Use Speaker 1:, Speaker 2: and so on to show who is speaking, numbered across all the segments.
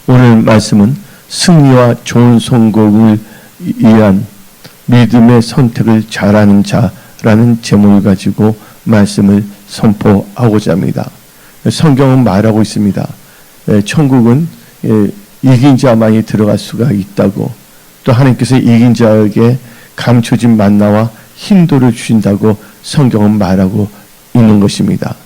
Speaker 1: 오늘 말씀은 승리와 좋은 성공을 위한 믿음의 선택을 잘하는 자라는 제목을 가지고 말씀을 선포하고자 합니다. 성경은 말하고 있습니다. 천국은 이긴 자만이 들어갈 수가 있다고, 또 하나님께서 이긴 자에게 감춰진 만나와 힘도를 주신다고 성경은 말하고 있는 것입니다.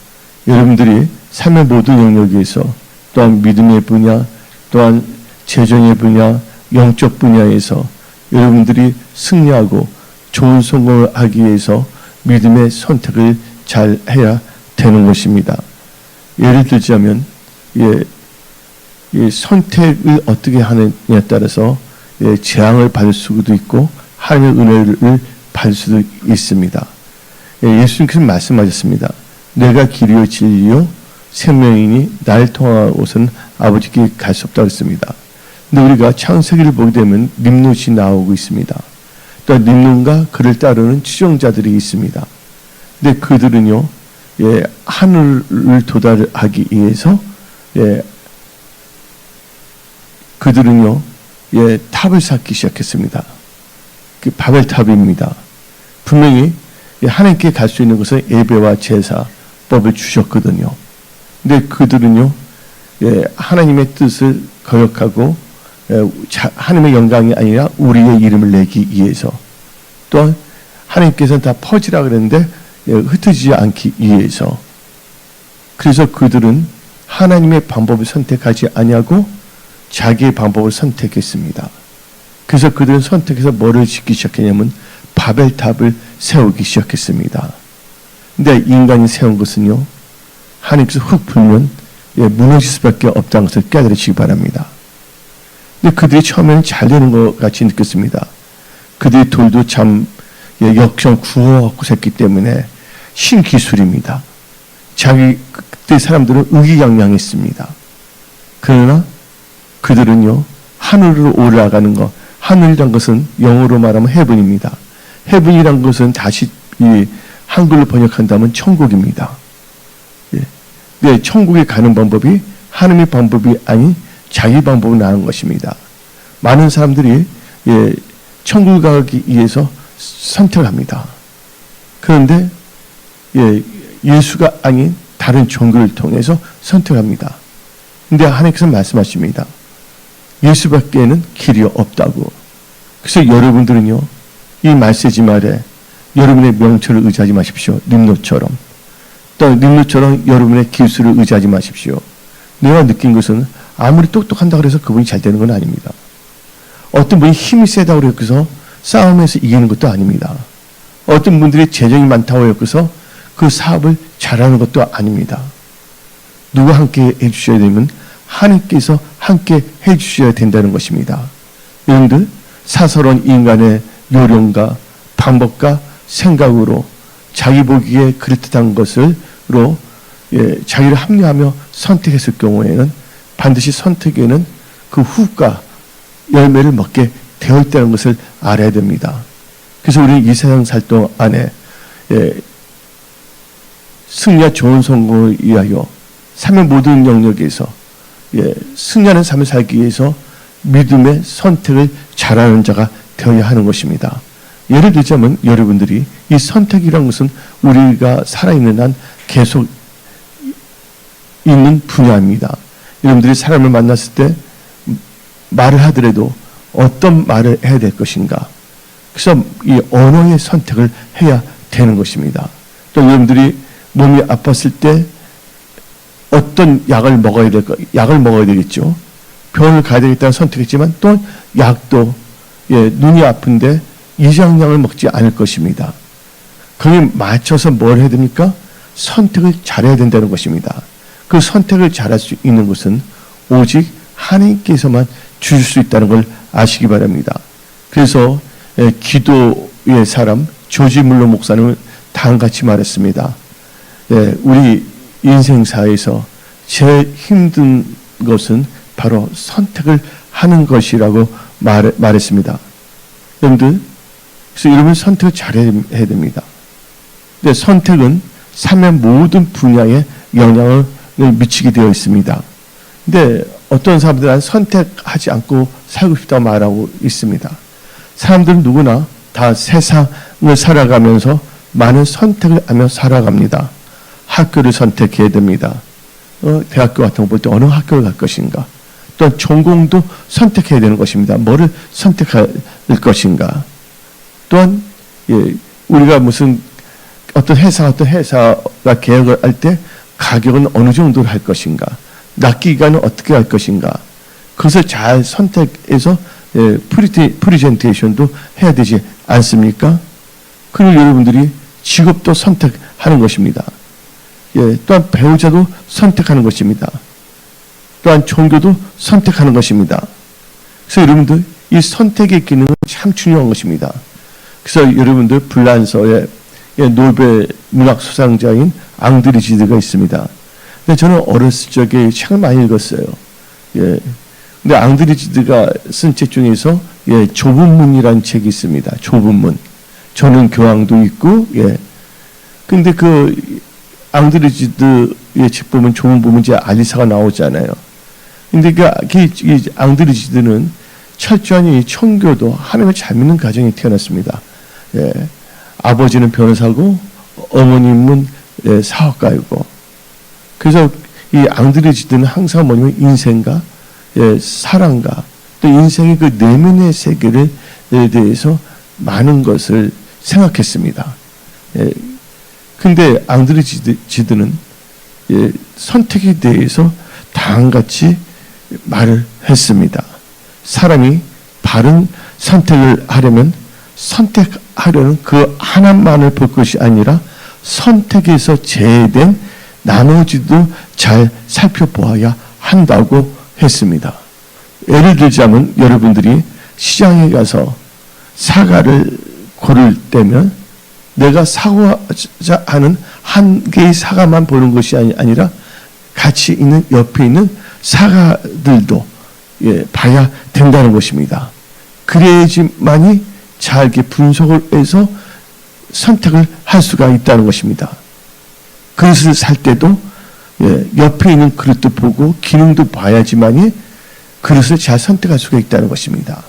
Speaker 1: 여러분들이 삶의 모든 영역에서, 또한 믿음의 분야, 또한 재정의 분야, 영적 분야에서 여러분들이 승리하고 좋은 성공을 하기 위해서 믿음의 선택을 잘 해야 되는 것입니다. 예를 들자면 선택을 어떻게 하느냐에 따라서 재앙을 받을 수도 있고 하나님의 은혜를 받을 수도 있습니다. 예수님께서 말씀하셨습니다. 내가 길이요 진리요 생명이니 나를 통하고서는 아버지께 갈 수 없다고 했습니다. 근데 우리가 창세기를 보게 되면 림롯이 나오고 있습니다. 또 림롯과 그를 따르는 추종자들이 있습니다. 근데 그들은요, 하늘을 도달하기 위해서 그들은요, 탑을 쌓기 시작했습니다. 그 바벨탑입니다. 분명히 하나님께 갈 수 있는 것은 예배와 제사법을 주셨거든요. 근데 그들은요, 하나님의 뜻을 거역하고 하나님의 영광이 아니라 우리의 이름을 내기 위해서, 또 하나님께서는 다 퍼지라 그랬는데 흩어지지 않기 위해서, 그래서 그들은 하나님의 방법을 선택하지 아니하고 자기의 방법을 선택했습니다. 그래서 그들은 선택해서 뭐를 짓기 시작했냐면 바벨탑을 세우기 시작했습니다. 근데 인간이 세운 것은요, 하나님께서 흙 불면 무너질 수밖에 없다는 것을 깨달으시기 바랍니다. 근데 그들이 처음에는 잘 되는 것 같이 느꼈습니다. 그들이 돌도 참 역경 구워갖고 샜기 때문에 신기술입니다. 그때 사람들은 의기양양했습니다. 그러나 그들은요, 하늘으로 올라가는 것, 하늘이란 것은 영어로 말하면 헤븐입니다. 헤븐이란 것은 다시 한글로 번역한다면 천국입니다. 천국에 가는 방법이 하나님의 방법이 아닌 자기 방법을 나는 것입니다. 많은 사람들이 천국을 가기 위해서 선택을 합니다. 그런데 예수가 아닌 다른 종교를 통해서 선택합니다. 근데 하나님께서 말씀하십니다. 예수밖에는 길이 없다고. 그래서 여러분들은요, 이 말세지 말에 여러분의 명철을 의지하지 마십시오. 림롯처럼. 또 림롯처럼 여러분의 기술을 의지하지 마십시오. 내가 느낀 것은 아무리 똑똑한다고 해서 그분이 잘 되는 건 아닙니다. 어떤 분이 힘이 세다고 해서 싸움에서 이기는 것도 아닙니다. 어떤 분들이 재정이 많다고 해서 그 사업을 잘하는 것도 아닙니다. 누가 함께 해주셔야 되면 하나님께서 함께 해주셔야 된다는 것입니다. 여러분들, 사설원 인간의 요령과 방법과 생각으로 자기 보기에 그럴듯한 것으로 자기를 합리하며 선택했을 경우에는 반드시 선택에는 그 후과 열매를 먹게 되어 있다는 것을 알아야 됩니다. 그래서 우리는 이 세상 살 동안 안에 승리와 좋은 성공을 위하여 삶의 모든 영역에서 승리하는 삶을 살기 위해서 믿음의 선택을 잘하는 자가 되어야 하는 것입니다. 예를 들자면 여러분들이 이 선택이라는 것은 우리가 살아있는 한 계속 있는 분야입니다. 여러분들이 사람을 만났을 때 말을 하더라도 어떤 말을 해야 될 것인가. 그래서 이 언어의 선택을 해야 되는 것입니다. 또 여러분들이 몸이 아팠을 때 어떤 약을 먹어야 되겠죠. 병원을 가야 되겠다는 선택했지만 또 약도 눈이 아픈데 이장약을 먹지 않을 것입니다. 거기에 맞춰서 뭘 해야 됩니까? 선택을 잘해야 된다는 것입니다. 그 선택을 잘할 수 있는 것은 오직 하나님께서만 주실 수 있다는 걸 아시기 바랍니다. 그래서 기도의 사람 조지 물러 목사님은 다음같이 말했습니다. 우리 인생사에서 제일 힘든 것은 바로 선택을 하는 것이라고 말했습니다. 여러분들, 그래서 여러분 선택을 잘해야 됩니다. 근데 선택은 삶의 모든 분야에 영향을 미치게 되어 있습니다. 근데 어떤 사람들은 선택하지 않고 살고 싶다고 말하고 있습니다. 사람들은 누구나 다 세상을 살아가면서 많은 선택을 하며 살아갑니다. 학교를 선택해야 됩니다. 대학교 같은 거 볼 때 어느 학교를 갈 것인가. 또한 전공도 선택해야 되는 것입니다. 뭐를 선택할 것인가. 또한 우리가 무슨 어떤 회사가 계약을 할 때 가격은 어느 정도로 할 것인가. 납기 기간은 어떻게 할 것인가. 그것을 잘 선택해서 프리젠테이션도 해야 되지 않습니까? 그리고 여러분들이 직업도 선택하는 것입니다. 또한 배우자도 선택하는 것입니다. 또한 종교도 선택하는 것입니다. 그래서 여러분들 이 선택의 기능은 참 중요한 것입니다. 그래서 여러분들 불란서의 노벨 문학 수상자인 앙드리지드가 있습니다. 근데 저는 어렸을 적에 책을 많이 읽었어요. 근데 앙드리지드가 쓴 책 중에서 좁은 문이라는 책이 있습니다. 좁은 문. 저는 교황도 있고 근데 그 앙드리지드의 책 보면 좁은 문은 이제 알리사가 나오잖아요. 근데 이 앙드리지드는 철저한 청교도 하나님을 잘 믿는 가정에 태어났습니다. 아버지는 변호사고 어머님은 사업가이고. 그래서 이 앙드리지드는 항상 뭐냐면 인생과 사랑과 또 인생의 그 내면의 세계에 대해서 많은 것을 생각했습니다. 근데 앙드리지드는 선택에 대해서 다음같이 말을 했습니다. 사람이 바른 선택을 하려면 선택하려는 그 하나만을 볼 것이 아니라 선택에서 제외된 나머지도 잘 살펴보아야 한다고 했습니다. 예를 들자면 여러분들이 시장에 가서 사과를 고를 때면 내가 사고자 하는 한 개의 사과만 보는 것이 아니라 같이 있는 옆에 있는 사과들도 봐야 된다는 것입니다. 그래야지만이 잘 이렇게 분석을 해서 선택을 할 수가 있다는 것입니다. 그릇을 살 때도 옆에 있는 그릇도 보고 기능도 봐야지만이 그릇을 잘 선택할 수가 있다는 것입니다.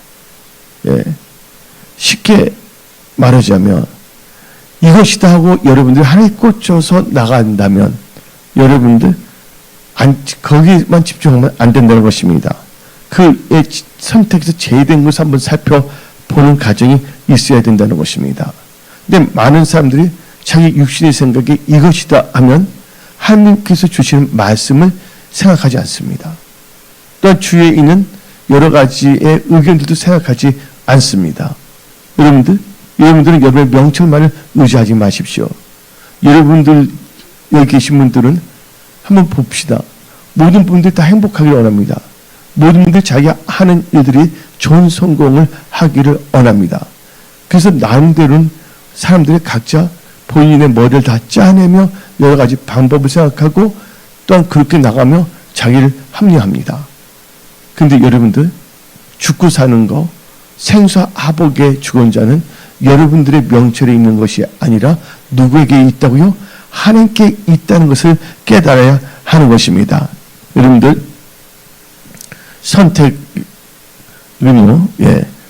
Speaker 1: 쉽게 말하자면 이것이다 하고 여러분들이 하나에 꽂혀서 나간다면 여러분들 거기만 집중하면 안 된다는 것입니다. 그 선택에서 제외된 것을 한번 살펴보는 과정이 있어야 된다는 것입니다. 근데 많은 사람들이 자기 육신의 생각이 이것이다 하면 하나님께서 주시는 말씀을 생각하지 않습니다. 또한 주위에 있는 여러 가지의 의견들도 생각하지 않습니다. 여러분들은 여러분의 명철만을 의지하지 마십시오. 여러분들 여기 계신 분들은 한번 봅시다. 모든 분들이 다 행복하기를 원합니다. 모든 분들이 자기가 하는 일들이 좋은 성공을 하기를 원합니다. 그래서 나름대로는 사람들이 각자 본인의 머리를 다 짜내며 여러 가지 방법을 생각하고 또한 그렇게 나가며 자기를 합리화합니다. 그런데 여러분들 죽고 사는 거 생사하복의 주권자는 여러분들의 명철에 있는 것이 아니라 누구에게 있다고요? 하나님께 있다는 것을 깨달아야 하는 것입니다. 여러분들 선택은요,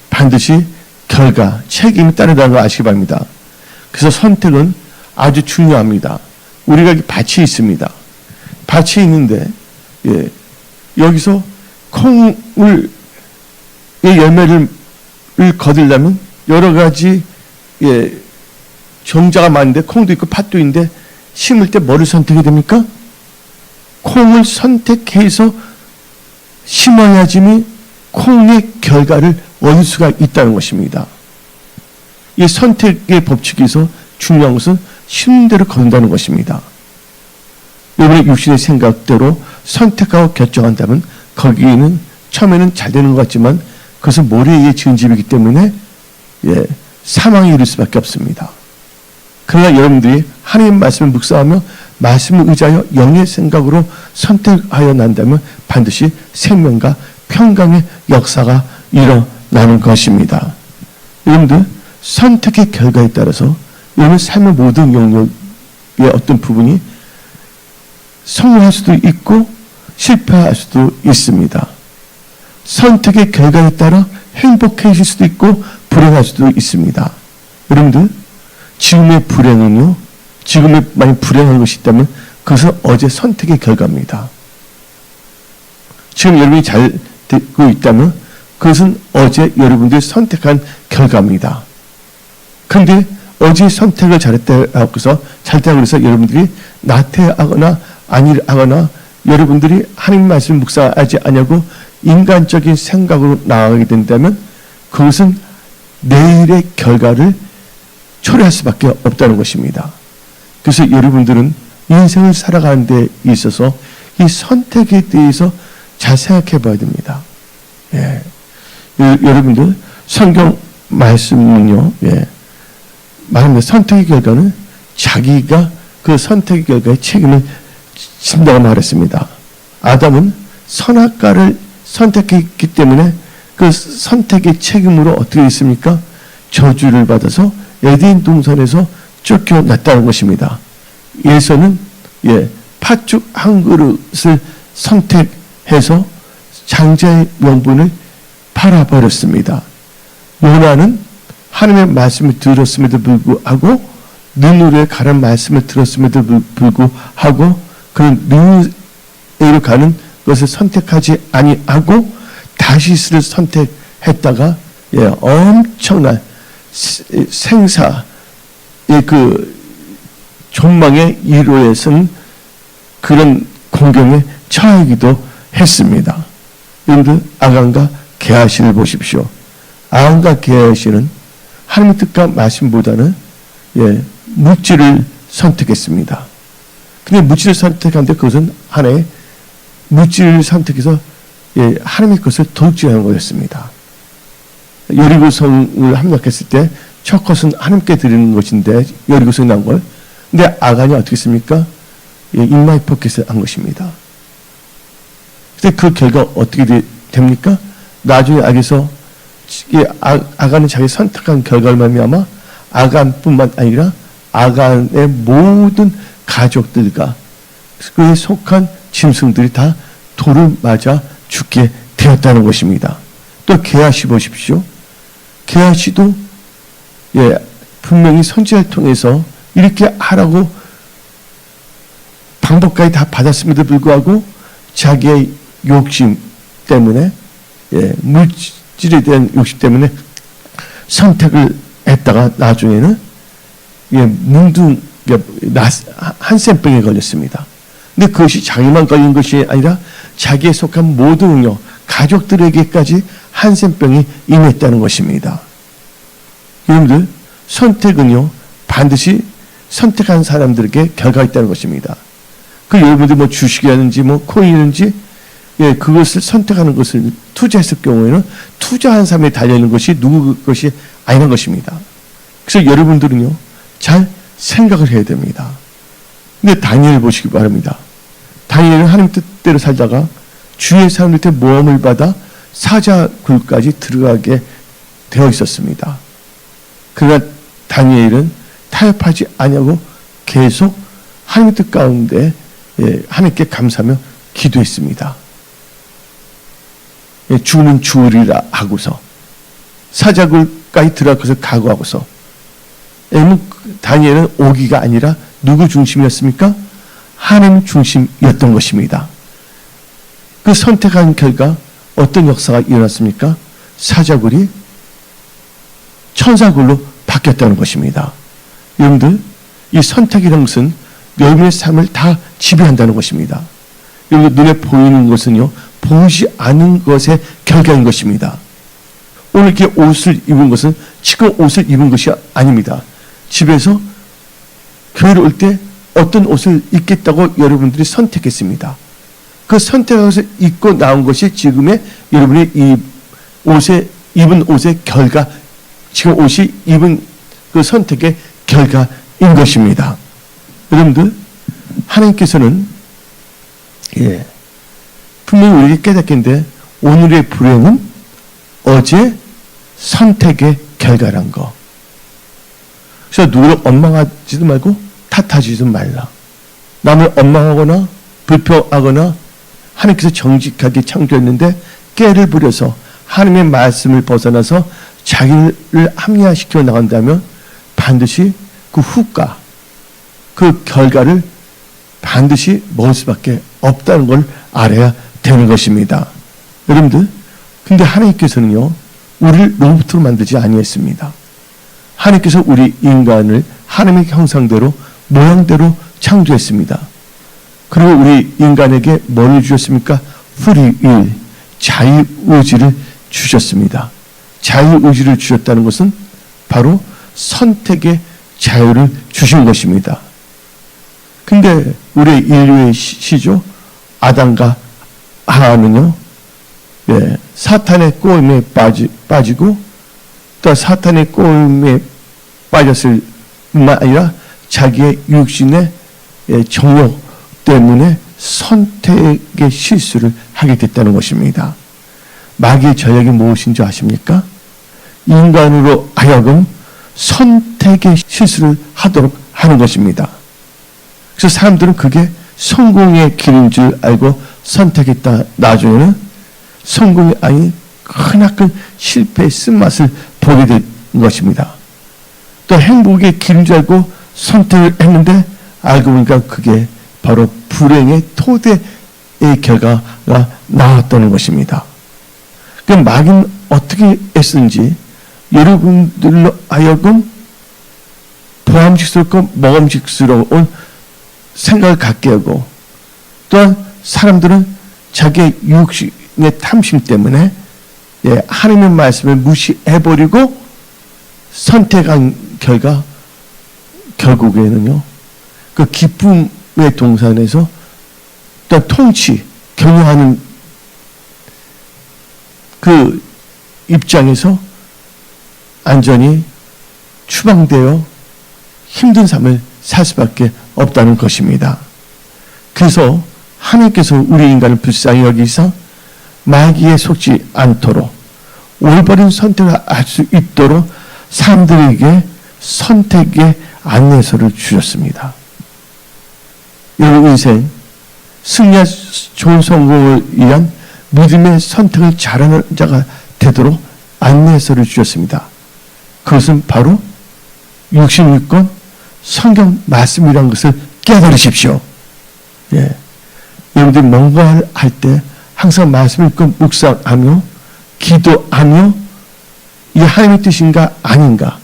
Speaker 1: 반드시 결과, 책임이 따르다는 걸 아시기 바랍니다. 그래서 선택은 아주 중요합니다. 우리가 밭이 있습니다. 밭이 있는데 여기서 콩을 열매를 거두려면 여러 가지 종자가 많은데 콩도 있고 팥도 있는데 심을 때 뭐를 선택해야 됩니까? 콩을 선택해서 심어야지만 콩의 결과를 얻을 수가 있다는 것입니다. 이 선택의 법칙에서 중요한 것은 심는 대로 거둔다는 것입니다. 여러분의 육신의 생각대로 선택하고 결정한다면 거기에는 처음에는 잘 되는 것 같지만 그것은 모래에 의해 지은 집이기 때문에 사망에 이를 수밖에 없습니다. 그러나 여러분들이 하나님 말씀을 묵상하며 말씀을 의지하여 영의 생각으로 선택하여 난다면 반드시 생명과 평강의 역사가 일어나는 것입니다. 여러분들 선택의 결과에 따라서 여러분 삶의 모든 영역의 어떤 부분이 성공할 수도 있고 실패할 수도 있습니다. 선택의 결과에 따라 행복해질 수도 있고 불행할 수도 있습니다. 여러분들, 지금의 불행은요, 지금의 많이 불행한 것이 있다면 그것은 어제 선택의 결과입니다. 지금 여러분이 잘 되고 있다면 그것은 어제 여러분들이 선택한 결과입니다. 그런데 어제 선택을 잘했다고 해서 여러분들이 나태하거나 아니하거나 여러분들이 하나님 말씀을 묵상하지 않냐고 인간적인 생각으로 나아가게 된다면 그것은 내일의 결과를 초래할 수밖에 없다는 것입니다. 그래서 여러분들은 인생을 살아가는 데 있어서 이 선택에 대해서 잘 생각해 봐야 됩니다. 예. 여러분들 성경 말씀은요, 예. 말합니다. 선택의 결과는 자기가 그 선택의 결과에 책임을 진다고 말했습니다. 아담은 선악과를 선택했기 때문에 그 선택의 책임으로 어떻게 했습니까? 저주를 받아서 에덴 동산에서 쫓겨났다는 것입니다. 예서는 팥죽 한 그릇을 선택해서 장자의 명분을 팔아버렸습니다. 요나는 하나님의 말씀을 들었음에도 불구하고 느누르에 가는 말씀을 들었음에도 불구하고 그런 느누르로 가는 것을 선택하지 아니하고 다시스를 선택했다가 엄청난 생사의 그 존망의 이로에 쓴 그런 공경에 처하기도 했습니다. 여러분들 아간과 게하시를 보십시오. 아간과 게하시는 하나님의 뜻과 말씀보다는 물질을 선택했습니다. 근데 물질을 선택하는데 그것은 하나의 물질을 선택해서 하나님의 것을 도둑질하는 거였습니다. 여리고성을 함락했을 때 첫 것은 하나님께 드리는 것인데 여리고성이 난 걸. 근데 아간이 어떻게 했습니까? 인마이 포켓을 한 것입니다. 근데 그 결과 어떻게 됩니까? 나중에 악에서 아간은 자기 선택한 결과를 말미암아 아간뿐만 아니라 아간의 모든 가족들과 그에 속한 짐승들이 다 돌을 맞아 죽게 되었다는 것입니다. 또 게하시 보십시오. 게하시도 분명히 선지자를 통해서 이렇게 하라고 방법까지 다 받았음에도 불구하고 자기의 욕심 때문에 물질에 대한 욕심 때문에 선택을 했다가 나중에는 한센병에 걸렸습니다. 근데 그것이 자기만 걸린 것이 아니라 자기에 속한 모든 가족들에게까지 한센병이 임했다는 것입니다. 여러분들 선택은요 반드시 선택한 사람들에게 결과가 있다는 것입니다. 그 여러분들 주식이라든지 코인이든지 그것을 선택하는 것을 투자했을 경우에는 투자한 사람에 달려있는 것이 누구 것이 아니라는 것입니다. 그래서 여러분들은요 잘 생각을 해야 됩니다. 근데 다니엘을 보시기 바랍니다. 다니엘은 하나님 뜻대로 살다가 주위의 사람들한테 모함을 받아 사자굴까지 들어가게 되어 있었습니다. 그러나 다니엘은 타협하지 아니하고 계속 하나님의 뜻 가운데 하나님께 감사하며 기도했습니다. 주는 주으리라 하고서 사자굴까지 들어가서 각오하고서 다니엘은 오기가 아니라 누구 중심이었습니까? 하나님 중심이었던 것입니다. 그 선택한 결과 어떤 역사가 일어났습니까? 사자굴이 천사굴로 바뀌었다는 것입니다. 여러분들 이 선택이라는 것은 여러분의 삶을 다 지배한다는 것입니다. 여러분 눈에 보이는 것은요 보이지 않은 것의 결과인 것입니다. 오늘 이렇게 옷을 입은 것은 지금 옷을 입은 것이 아닙니다. 집에서 교회를 올 때 어떤 옷을 입겠다고 여러분들이 선택했습니다. 그 선택해서 입고 나온 것이 지금의 여러분이 입은 옷의 결과, 지금 옷이 입은 그 선택의 결과인 것입니다. 여러분들 하나님께서는 분명히 우리에게 깨닫겠는데 오늘의 불행은 어제 선택의 결과란 거. 그래서 누구를 원망하지도 말고 탓하지도 말라. 남을 원망하거나 불평하거나 하나님께서 정직하게 창조했는데 깨를 부려서 하나님의 말씀을 벗어나서 자기를 합리화시켜 나간다면 반드시 그 후과, 그 결과를 반드시 먹을 수밖에 없다는 걸 알아야 되는 것입니다. 여러분들, 근데 하나님께서는요, 우리를 로봇으로 만들지 아니했습니다. 하나님께서 우리 인간을 하나님의 형상대로, 모양대로 창조했습니다. 그리고 우리 인간에게 뭘 주셨습니까? free will, 자유의지를 주셨습니다. 자유의지를 주셨다는 것은 바로 선택의 자유를 주신 것입니다. 근데 우리 인류의 시조 아담과 하와는요, 사탄의 꼬임에 빠지고 또 사탄의 꼬임에 빠졌을 뿐만 아니라 자기의 육신의 정욕 때문에 선택의 실수를 하게 됐다는 것입니다. 마귀의 전략이 무엇인 줄 아십니까? 인간으로 하여금 선택의 실수를 하도록 하는 것입니다. 그래서 사람들은 그게 성공의 길인 줄 알고 선택했다. 나중에는 성공이 아닌 크나큰 실패의 쓴맛을 보게 된 것입니다. 또 행복의 길인 줄 알고 선택을 했는데 알고 보니까 그게 바로 불행의 토대의 결과가 나왔다는 것입니다. 그 마귀는 어떻게 했는지 여러분들로 하여금 보암직스럽고 먹음직스러운 생각을 갖게 하고, 또한 사람들은 자기의 육신의 탐심 때문에 하나님의 말씀을 무시해버리고 선택한 결과 결국에는요, 그 기쁨의 동산에서 또 통치, 경영하는 그 입장에서 안전히 추방되어 힘든 삶을 살 수밖에 없다는 것입니다. 그래서 하나님께서 우리 인간을 불쌍히 여기사 마귀에 속지 않도록 올바른 선택을 할 수 있도록 사람들에게 선택의 안내서를 주셨습니다. 여러분 인생 승리와 좋은 성공을 위한 믿음의 선택을 잘하는 자가 되도록 안내서를 주셨습니다. 그것은 바로 66권 성경 말씀이라는 것을 깨달으십시오. 여러분들이 뭔가 할 때 항상 말씀을 읽고 묵상하며 기도하며 이 하나님의 뜻인가 아닌가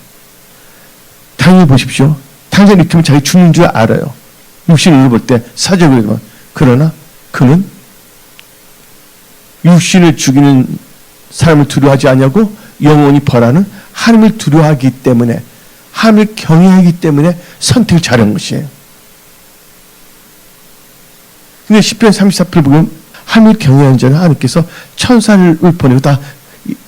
Speaker 1: 당연히 보십시오. 당장 익히면 자기 죽는 줄 알아요. 육신을 볼 때 사적으로 보면. 그러나 그는 육신을 죽이는 사람을 두려워하지 않냐고 영원히 벌하는 하나님을 두려워하기 때문에, 하나님을 경외하기 때문에 선택을 잘한 것이에요. 근데 시편 34편 보면 하나님을 경외하는 자는 하나님께서 천사를 보내고 다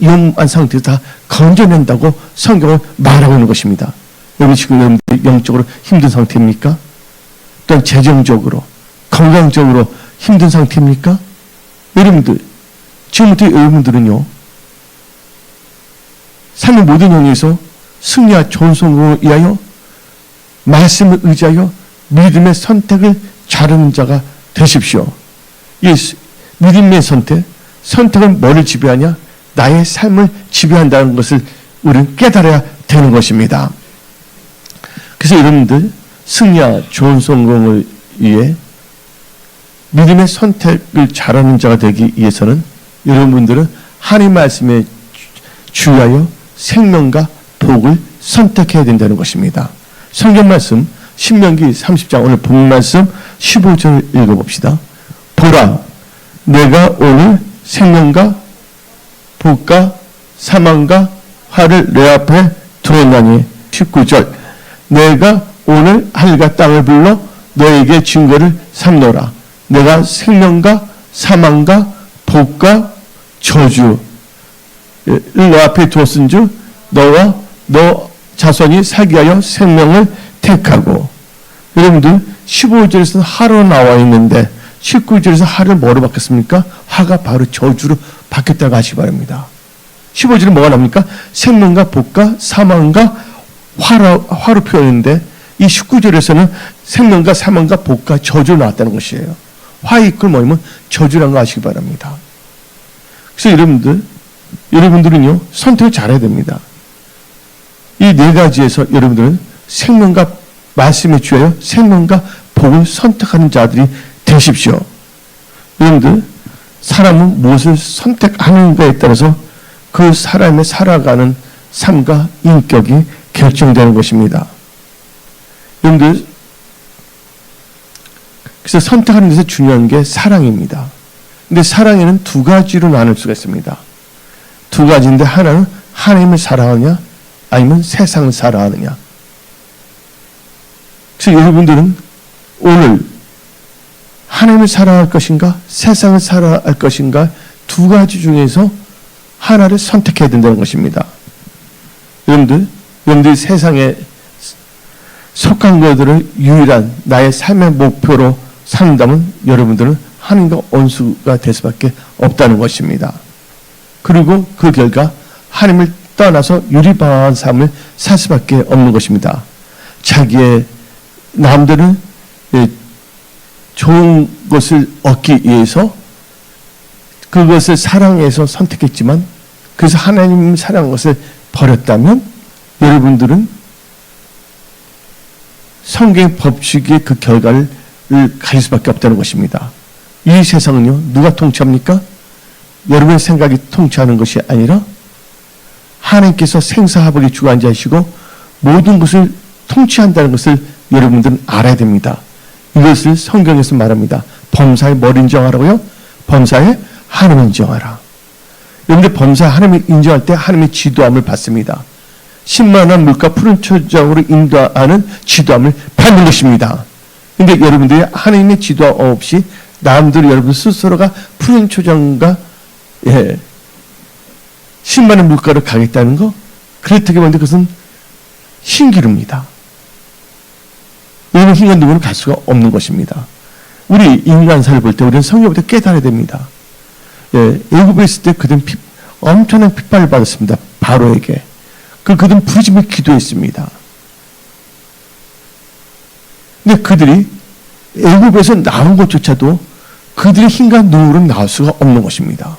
Speaker 1: 영한 상태에서 다 건져낸다고 성경은 말하고 있는 것입니다. 여러분 지금 여러분들이 영적으로 힘든 상태입니까? 또한 재정적으로, 건강적으로 힘든 상태입니까? 여러분들, 지금부터 여러분들은요, 삶의 모든 영역에서 승리와 좋은 성공을 위하여 말씀을 의지하여 믿음의 선택을 잘하는 자가 되십시오. 이 믿음의 선택은 뭐를 지배하냐? 나의 삶을 지배한다는 것을 우리는 깨달아야 되는 것입니다. 그래서 여러분들 승리와 좋은 성공을 위해 믿음의 선택을 잘하는 자가 되기 위해서는 여러분들은 하나님 말씀에 주의하여 생명과 복을 선택해야 된다는 것입니다. 성경 말씀 신명기 30장 오늘 본 말씀 15절 읽어봅시다. 보라, 내가 오늘 생명과 복과 사망과 화를 내 앞에 두었나니. 19절, 내가 오늘 하늘과 땅을 불러 너에게 증거를 삼노라. 내가 생명과 사망과 복과 저주를 너 앞에 두었은즉 너와 너 자손이 살기 위하여 생명을 택하고. 여러분들 15절에서는 하로 나와 있는데 19절에서 하를 뭐로 바뀌었습니까? 하가 바로 저주로 바뀌었다고 하시기 바랍니다. 15절에 뭐가 나옵니까? 생명과 복과 사망과 화로 표현했는데 이 19절에서는 생명과 사망과 복과 저주로 나왔다는 것이에요. 화이클 뭐냐면 저주라는 거 아시기 바랍니다. 그래서 여러분들은요, 선택을 잘해야 됩니다. 이 네 가지에서 여러분들은 생명과 말씀에 주하여 생명과 복을 선택하는 자들이 되십시오. 여러분들, 사람은 무엇을 선택하는가에 따라서 그 사람의 살아가는 삶과 인격이 결정되는 것입니다. 여러분들, 그래서 선택하는 데서 중요한 게 사랑입니다. 근데 사랑에는 두 가지로 나눌 수가 있습니다. 두 가지인데 하나는 하나님을 사랑하느냐 아니면 세상을 사랑하느냐. 그래서 여러분들은 오늘 하나님을 사랑할 것인가 세상을 사랑할 것인가 두 가지 중에서 하나를 선택해야 된다는 것입니다. 여러분들이 세상에 속한 것들을 유일한 나의 삶의 목표로 산다면 여러분들은 하나님과 원수가 될 수밖에 없다는 것입니다. 그리고 그 결과 하나님을 떠나서 유리방황한 삶을 살 수밖에 없는 것입니다. 자기의 남들은 좋은 것을 얻기 위해서 그것을 사랑해서 선택했지만 그래서 하나님을 사랑한 것을 버렸다면 여러분들은 성경의 법칙의 그 결과를 가질 수밖에 없다는 것입니다. 이 세상은요, 누가 통치합니까? 여러분의 생각이 통치하는 것이 아니라 하나님께서 생사화복이 주관자이시고 모든 것을 통치한다는 것을 여러분들은 알아야 됩니다. 이것을 성경에서 말합니다. 범사의 뭘 인정하라고요? 범사의 하나님을 인정하라. 여러분들 범사의 하나님을 인정할 때 하나님의 지도함을 받습니다. 신만한 물과 푸른 초장으로 인도하는 지도함을 받는 것입니다. 그런데 여러분들이 하나님의 지도함 없이 남들 여러분 스스로가 푸른 초장과 신만한 물가를 가겠다는 거, 그렇다고 하는데 그것은 신기루입니다. 이런 인간 누구는 갈 수가 없는 것입니다. 우리 인간사를 볼 때 우리는 성경부터 깨달아야 됩니다. 애굽에 있을 때 그들은 엄청난 핍박을 받았습니다. 바로에게. 그들은 부르짖으며 기도했습니다. 근데 그들이 애굽에서 나온 것조차도 그들의 힘과 능력으로는 나올 수가 없는 것입니다.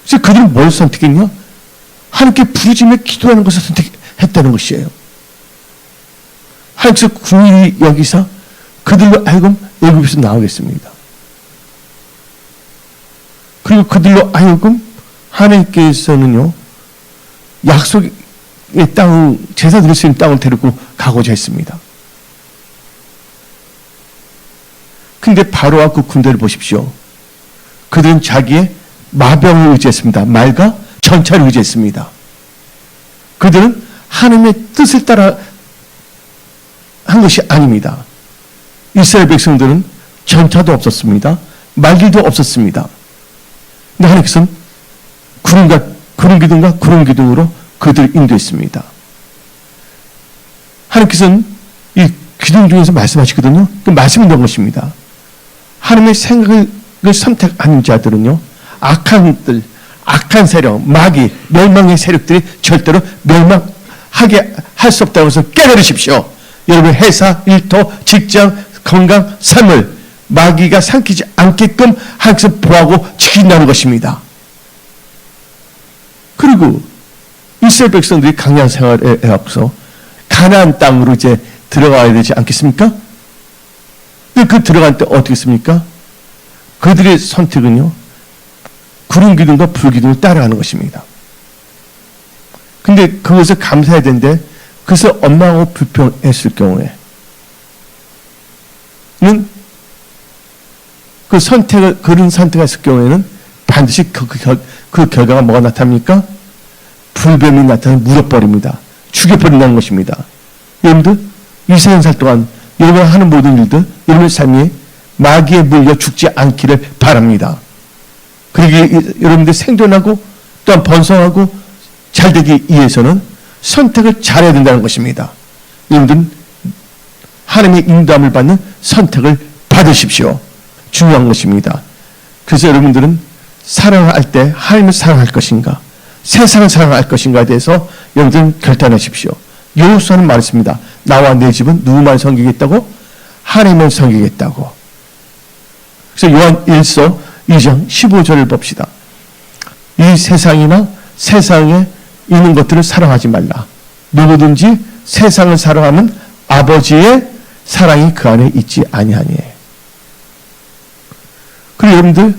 Speaker 1: 그래서 그들은 뭘 선택했냐? 하나님께 부르짖으며 기도하는 것을 선택했다는 것이에요. 하나님께서 궁일이 여기서 그들로 하여금 애굽에서 나오겠습니다. 그리고 그들로 하여금 하나님께서는요, 약속의 땅, 제사 드릴 수 있는 땅을 데리고 가고자 했습니다. 근데 바로와 그 군대를 보십시오. 그들은 자기의 마병을 의지했습니다. 말과 전차를 의지했습니다. 그들은 하나님의 뜻을 따라 한 것이 아닙니다. 이스라엘 백성들은 전차도 없었습니다. 말들도 없었습니다. 근데 하나님께서는 구름 기둥과 구름 기둥으로 그들을 인도했습니다. 하나님께서는 이 기둥 중에서 말씀하시거든요. 그 말씀이 이런 것입니다. 하나님의 생각을 선택하는 자들은요, 악한 세력, 마귀, 멸망의 세력들이 절대로 멸망하게 할 수 없다는 것을 깨달으십시오. 여러분 회사, 일터, 직장, 건강, 삶을 마귀가 삼키지 않게끔 하나님께서 보호하고 지킨다는 것입니다. 그리고 이스라엘 백성들이 강한 생활에 앞서 가나안 땅으로 이제 들어가야 되지 않겠습니까? 그 들어갈 때 어떻게 했습니까? 그들의 선택은요, 구름 기둥과 불 기둥을 따라가는 것입니다. 근데 그것을 감사해야 되는데 그것을 원망하고 불평했을 경우에는 그런 선택했을 경우에는 반드시 그 결과가 뭐가 나타납니까? 불뱀이 나타나서 물어버립니다. 죽여버린다는 것입니다. 여러분들, 이 세상 살 동안 여러분이 하는 모든 일들, 여러분의 삶이 마귀에 물려 죽지 않기를 바랍니다. 그러기 여러분들이 생존하고 또한 번성하고 잘되기 위해서는 선택을 잘해야 된다는 것입니다. 여러분들은 하나님의 인도함을 받는 선택을 받으십시오. 중요한 것입니다. 그래서 여러분들은 사랑할 때 하나님을 사랑할 것인가, 세상을 사랑할 것인가에 대해서 여러분들은 결단하십시오. 여호수아는 말했습니다. 나와 내 집은 누구만 섬기겠다고? 하나님을 섬기겠다고. 그래서 요한 1서 2장 15절을 봅시다. 이 세상이나 세상에 있는 것들을 사랑하지 말라. 누구든지 세상을 사랑하면 아버지의 사랑이 그 안에 있지 아니하니. 그리고 여러분들,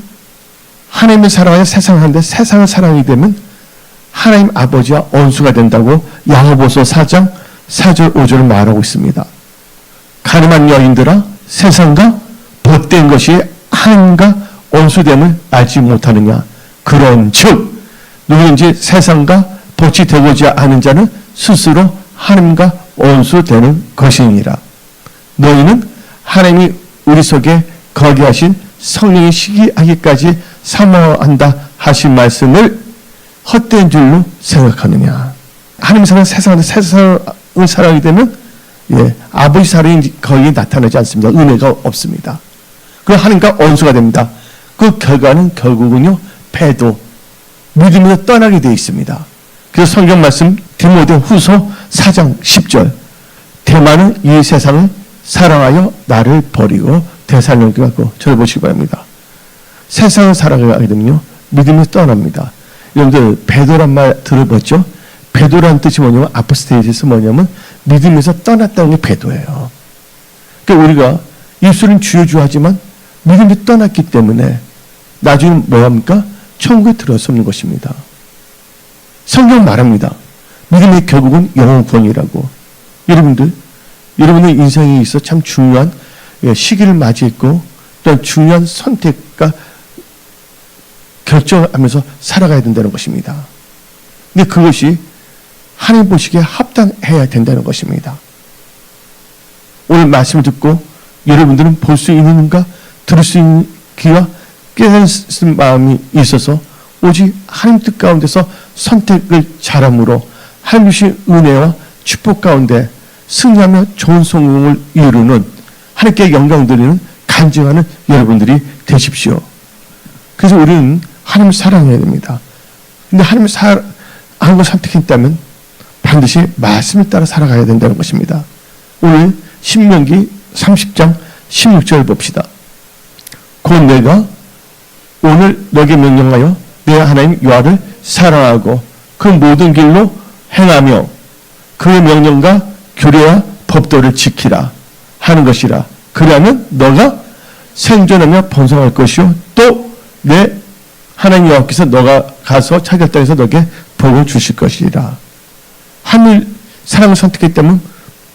Speaker 1: 하나님을 사랑하여 세상을 하는데 세상을 사랑이 되면 하나님 아버지와 원수가 된다고 야고보서 4장 4절 5절을 말하고 있습니다. 가늠한 여인들아, 세상과 벗된 것이 하나님과 원수됨을 알지 못하느냐. 그런즉 누구든지 세상과 벗이 되고자 하는 자는 스스로 하나님과 원수되는 것이니라. 너희는 하나님이 우리 속에 거기하신 성령이 시기하기까지 사모한다 하신 말씀을 헛된 줄로 생각하느냐. 하나님 사랑 세상을 사랑하게 되면 아버지 사랑이 거기에 나타나지 않습니다. 은혜가 없습니다. 그 하나님과 원수가 됩니다. 그 결과는 결국은요, 패도, 믿음에서 떠나게 되어 있습니다. 그래서 성경 말씀 디모데 후서 4장 10절, 대만은 이 세상을 사랑하여 나를 버리고 데살로니가 갖고 저를 보시기 바랍니다. 세상을 사랑하게 되면요, 믿음이 떠납니다. 여러분들 베드로란 말 들어봤죠? 베드로란 뜻이 뭐냐면, 아포스테이스에서 뭐냐면 믿음에서 떠났다는 게 베드로예요. 그러니까 우리가 입술은 주여 하지만 믿음이 떠났기 때문에 나중에 뭐합니까? 천국에 들어갈 수 없는 것입니다. 성경 말합니다. 믿음이 결국은 영혼 구원이라고. 여러분들, 여러분의 인생에 있어 참 중요한 시기를 맞이했고 또 중요한 선택과 결정하면서 살아가야 된다는 것입니다. 근데 그것이 하나님 보시기에 합당해야 된다는 것입니다. 오늘 말씀을 듣고 여러분들은 볼 수 있는가, 들을 수 있는 귀와 깨닫는 마음이 있어서 오직 하나님 뜻 가운데서 선택을 잘함으로 하나님 주신 은혜와 축복 가운데 승리하며 좋은 성공을 이루는, 하나님께 영광 드리는 간증하는 여러분들이 되십시오. 그래서 우리는 하나님을 사랑해야 됩니다. 근데 하나님을 사랑하는 걸 선택했다면 반드시 말씀을 따라 살아가야 된다는 것입니다. 오늘 신명기 30장 16절 봅시다. 곧 내가 오늘 너에게 명령하여 내 하나님 여호와를 사랑하고 그 모든 길로 행하며 그의 명령과 규례와 법도를 지키라 하는 것이라. 그러면 너가 생존하며 번성할 것이요 또 내 하나님 여호와께서 너가 가서 차지할 땅에서 너에게 복을 주실 것이라. 하늘 사랑을 선택했다면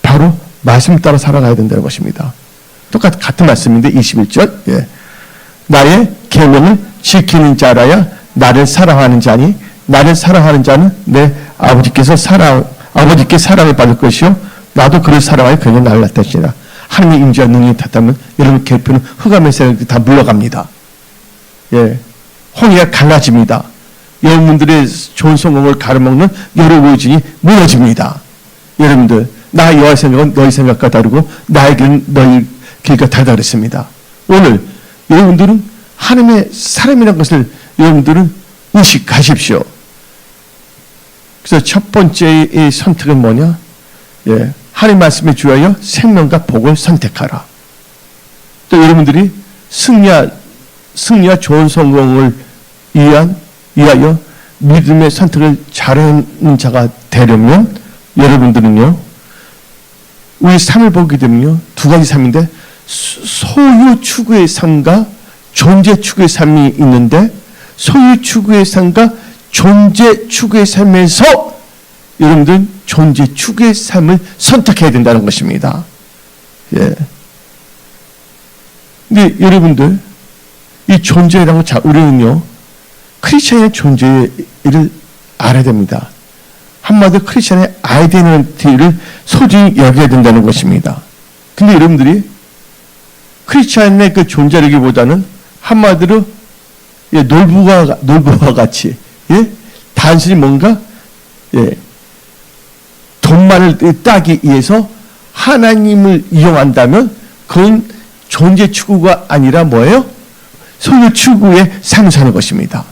Speaker 1: 바로 말씀 따라 살아가야 된다는 것입니다. 같은 말씀인데 21절, 나의 계명을 지키는 자라야 나를 사랑하는 자니 나를 사랑하는 자는 내 아버지께 사랑을 받을 것이요 나도 그를 사랑하여 그에게 나를 나타내시리라. 하나님의 임재와 능력이 닿다면 여러분 괴롭히는 흑암의 세력이 다 물러갑니다. 홍해가 갈라집니다. 여러분들의 좋은 성공을 가로막는 여러 의진이 무너집니다. 여러분들, 나 여호와의 생각은 너희 생각과 다르고 나의 길은 너희 길과 다르다 그랬습니다. 오늘 여러분들은 하나님의 사람이라는 것을 여러분들은 의식하십시오. 그래서 첫 번째의 선택은 뭐냐? 하나님 말씀에 주하여 생명과 복을 선택하라. 또 여러분들이 승리와 좋은 성공을 위하여 믿음의 선택을 잘하는 자가 되려면 여러분들은요, 우리 삶을 보게 되면요, 두 가지 삶인데 소유 추구의 삶과 존재 추구의 삶이 있는데 소유 추구의 삶과 존재 추구의 삶에서 여러분들은 존재 추구의 삶을 선택해야 된다는 것입니다. 근데 여러분들, 이 존재라는 거, 우리는요, 크리스천의 존재를 알아야 됩니다. 한마디로 크리스천의 아이덴티티를 소중히 여겨야 된다는 것입니다. 근데 여러분들이 크리스천의 그 존재라기보다는 한마디로 놀부와 같이 단순히 뭔가 돈만을 따기 위해서 하나님을 이용한다면 그건 존재 추구가 아니라 뭐예요? 소유 추구의 삶을 사는 것입니다.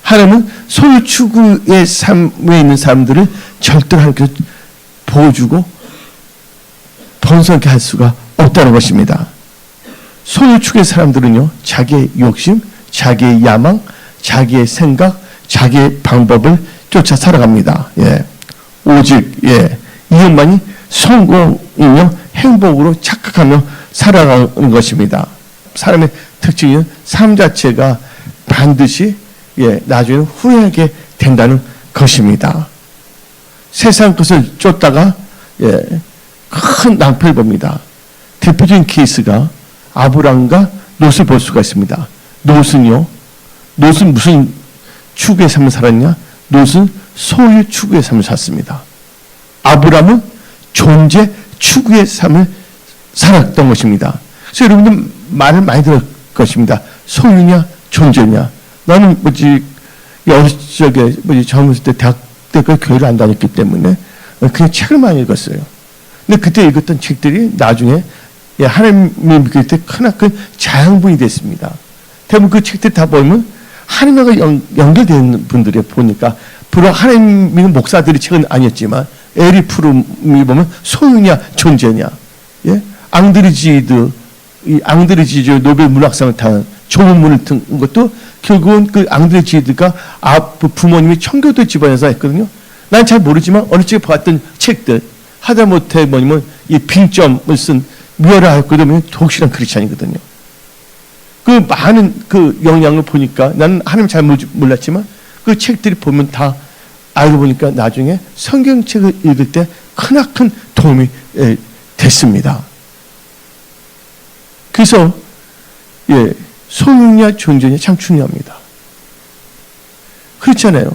Speaker 1: 하나님은 소유 추구의 삶에 있는 사람들을 절대로 하나님께서 보호주고 번성케 할 수가 없다는 것입니다. 소유축의 사람들은요, 자기의 욕심, 자기의 야망, 자기의 생각, 자기의 방법을 쫓아 살아갑니다. 예. 오직, 예. 이것만이 성공이며 행복으로 착각하며 살아가는 것입니다. 사람의 특징은 삶 자체가 반드시, 예, 나중에 후회하게 된다는 것입니다. 세상 것을 쫓다가, 예, 큰 낭패를 봅니다. 대표적인 케이스가 아브람과 롯을 볼 수가 있습니다. 롯은 무슨 추구의 삶을 살았냐? 롯은 소유 추구의 삶을 살았습니다. 아브람은 존재 추구의 삶을 살았던 것입니다. 그래서 여러분들 말을 많이 들을 것입니다. 소유냐, 존재냐. 나는 어렸을 적에 젊었을 때 대학 때까지 교회를 안 다녔기 때문에 그냥 책을 많이 읽었어요. 근데 그때 읽었던 책들이 나중에 하나님을 믿을 때 크나큰 자양분이 됐습니다. 대부분 그 책들 다 보면 하나님과 연결되는 분들이 보니까, 물론 하나님 믿는 목사들이 책은 아니었지만, 에리 프룸이 보면 소유냐, 존재냐. 예? 앙드리지드 노벨 문학상을 탄 조문문을 튼 것도 결국은 그 앙드리지드가 부모님이 청교도 집안에서 했거든요. 난 잘 모르지만 어느 쪽에 봤던 책들, 하다못해 뭐냐면 이 빈점을 쓴 미어라였거든요. 독실한 크리스찬이거든요. 그 많은 그 영향을 보니까 나는 하나님 잘 몰랐지만 그 책들이 보면 다 알고 보니까 나중에 성경책을 읽을 때 크나큰 도움이 됐습니다. 그래서 예, 소유냐 존재냐 참 중요합니다. 그렇잖아요.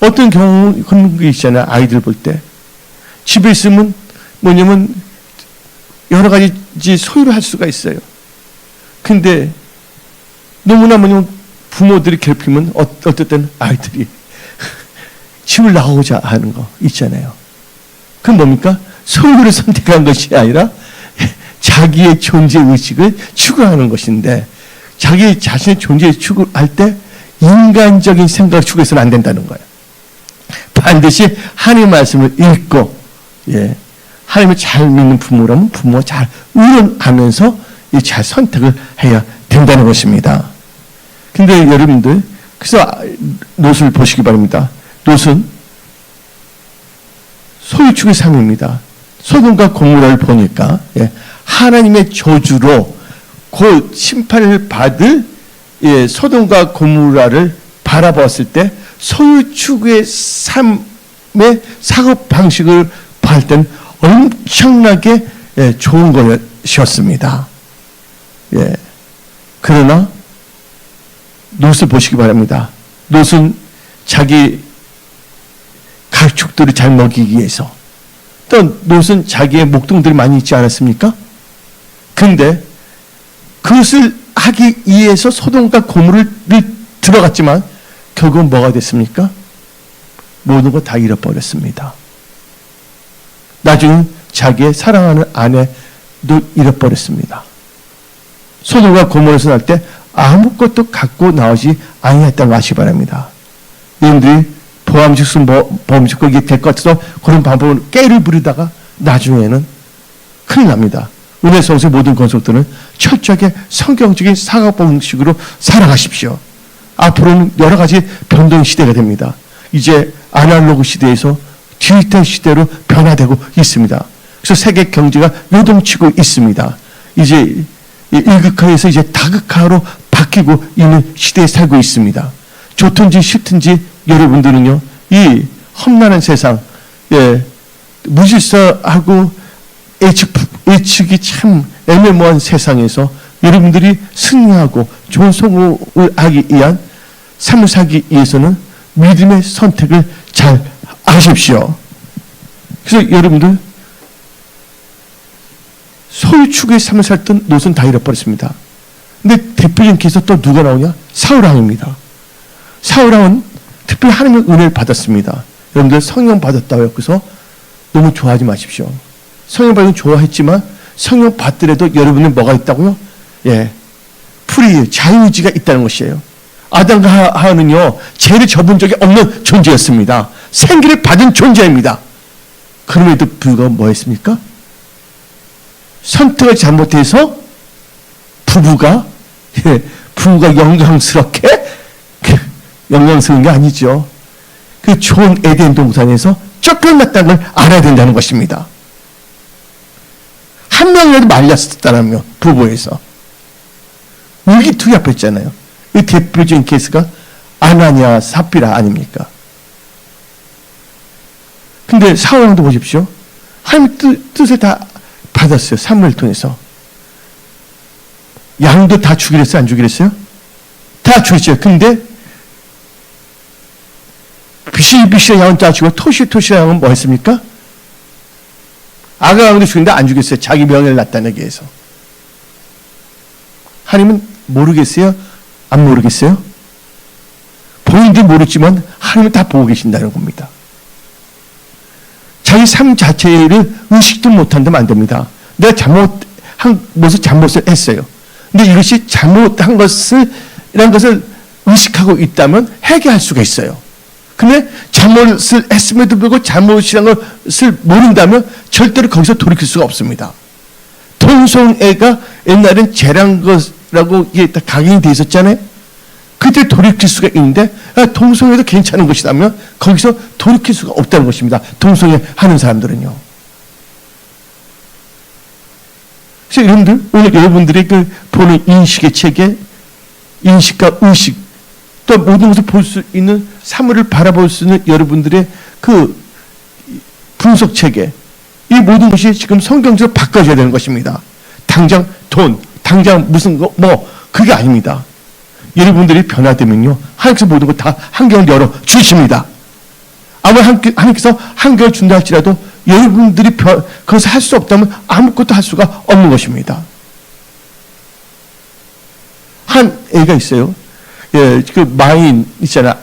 Speaker 1: 어떤 경우 그런 게 있잖아요. 아이들 볼 때 집에 있으면 뭐냐면 여러 가지 소유를 할 수가 있어요. 근데 너무나 뭐냐면 부모들이 괴롭히면 어쨌든 아이들이 집을 나오자 하는 거 있잖아요. 그건 뭡니까? 소유를 선택한 것이 아니라 자기의 존재 의식을 추구하는 것인데, 자기 자신의 존재를 추구할 때 인간적인 생각을 추구해서는 안 된다는 거예요. 반드시 하나님의 말씀을 읽고, 예, 하나님을 잘 믿는 부모라면 부모가 잘 의논하면서 잘 선택을 해야 된다는 것입니다. 근데 여러분들, 그래서 롯을 보시기 바랍니다. 롯은 소유축의 삶입니다. 소돔과 고모라를 보니까, 예, 하나님의 저주로 곧 심판을 받을, 예, 소돔과 고모라를 바라보았을 때 소유축의 삶의 사고 방식을 볼 때는 엄청나게, 예, 좋은 것이었습니다. 예. 그러나 롯을 보시기 바랍니다. 롯은 자기 가축들을 잘 먹이기 위해서, 또 롯은 자기의 목동들이 많이 있지 않았습니까? 그런데 그것을 하기 위해서 소돔과 고모를 들어갔지만 결국은 뭐가 됐습니까? 모든 거 다 잃어버렸습니다. 나중에 자기의 사랑하는 아내도 잃어버렸습니다. 소돔과 고모에서 날 때 아무것도 갖고 나오지 아니했다는 걸 아시기 바랍니다. 여러분들이 보암직수 이게 될 것 같아서 그런 방법으로 깨를 부리다가 나중에는 큰일 납니다. 은혜성서의 모든 건속들은 철저하게 성경적인 사고방식으로 살아가십시오. 앞으로는 여러 가지 변동 시대가 됩니다. 이제 아날로그 시대에서 디지털 시대로 변화되고 있습니다. 그래서 세계 경제가 요동치고 있습니다. 이제 일극화에서 이제 다극화로 바뀌고 있는 시대에 살고 있습니다. 좋든지 싫든지 여러분들은요, 이 험난한 세상, 예, 무질서하고 예측이 참 애매모호한 세상에서 여러분들이 승리하고 좋은 성공을 하기 위한 삶을 살기 위해서는 믿음의 선택을 잘 하십시오. 그래서 여러분들 소유축의 삶을 살던 롯은 다 잃어버렸습니다. 근데 대표적인 케이스 또 누가 나오냐? 사울왕입니다. 사울왕은 특별히 하나님의 은혜를 받았습니다. 여러분들 성령 받았다고 해서 너무 좋아하지 마십시오. 성령 받으면 좋아했지만 성령 받더라도 여러분은 뭐가 있다고요? 예, 프리, 자유의지가 있다는 것이에요. 아담과 하와는요, 죄를 접은 적이 없는 존재였습니다. 생기를 받은 존재입니다. 그럼에도 불구하고 뭐 했습니까? 선택을 잘못해서 부부가 영광스럽게, 영광스러운 게 아니죠. 그 좋은 에덴 동산에서 쫓겨났다는 걸 알아야 된다는 것입니다. 한 명이라도 말렸었다면 부부에서 의기투합했잖아요. 이 대표적인 케이스가 아나니아 삽비라 아닙니까? 근데 사울왕도 보십시오. 하나님 뜻을 다 받았어요. 사무엘을 통해서. 양도 다 죽이랬어요? 안 죽이랬어요? 다 죽였어요. 근데 비실비실의 양은 다 죽이고 토실토실의 양은 뭐 했습니까? 아가왕도 죽였는데 안 죽였어요. 자기 명예를 나타내기 위해서. 하나님은 모르겠어요? 안 모르겠어요? 본인도 모르지만 하나님은 다 보고 계신다는 겁니다. 자기 삶 자체를 의식도 못한다면 안 됩니다. 내가 잘못을 했어요. 근데 이것이 잘못한 이라는 것을 의식하고 있다면 회개할 수가 있어요. 근데 잘못을 했음에도 불구하고 잘못이라는 것을 모른다면 절대로 거기서 돌이킬 수가 없습니다. 동성애가 옛날엔 죄란 것이라고 이게 다 각인이 돼 있었잖아요. 그때 돌이킬 수가 있는데 동성애도 괜찮은 것이라면 거기서 돌이킬 수가 없다는 것입니다. 동성애 하는 사람들은요. 그래서 여러분들 오늘 여러분들의 그 보는 인식의 체계, 인식과 의식, 또 모든 것을 볼 수 있는 사물을 바라볼 수 있는 여러분들의 그 분석 체계, 이 모든 것이 지금 성경적으로 바꿔줘야 되는 것입니다. 당장 돈, 당장 무슨 거, 그게 아닙니다. 여러분들이 변화되면요, 하나님께서 모든 걸 다 한경을 열어 주십니다. 아무리 하나님께서 한경을 준다 할지라도 여러분들이 그것을 할 수 없다면 아무것도 할 수가 없는 것입니다. 한 애가 있어요. 예, 그 마인 있잖아,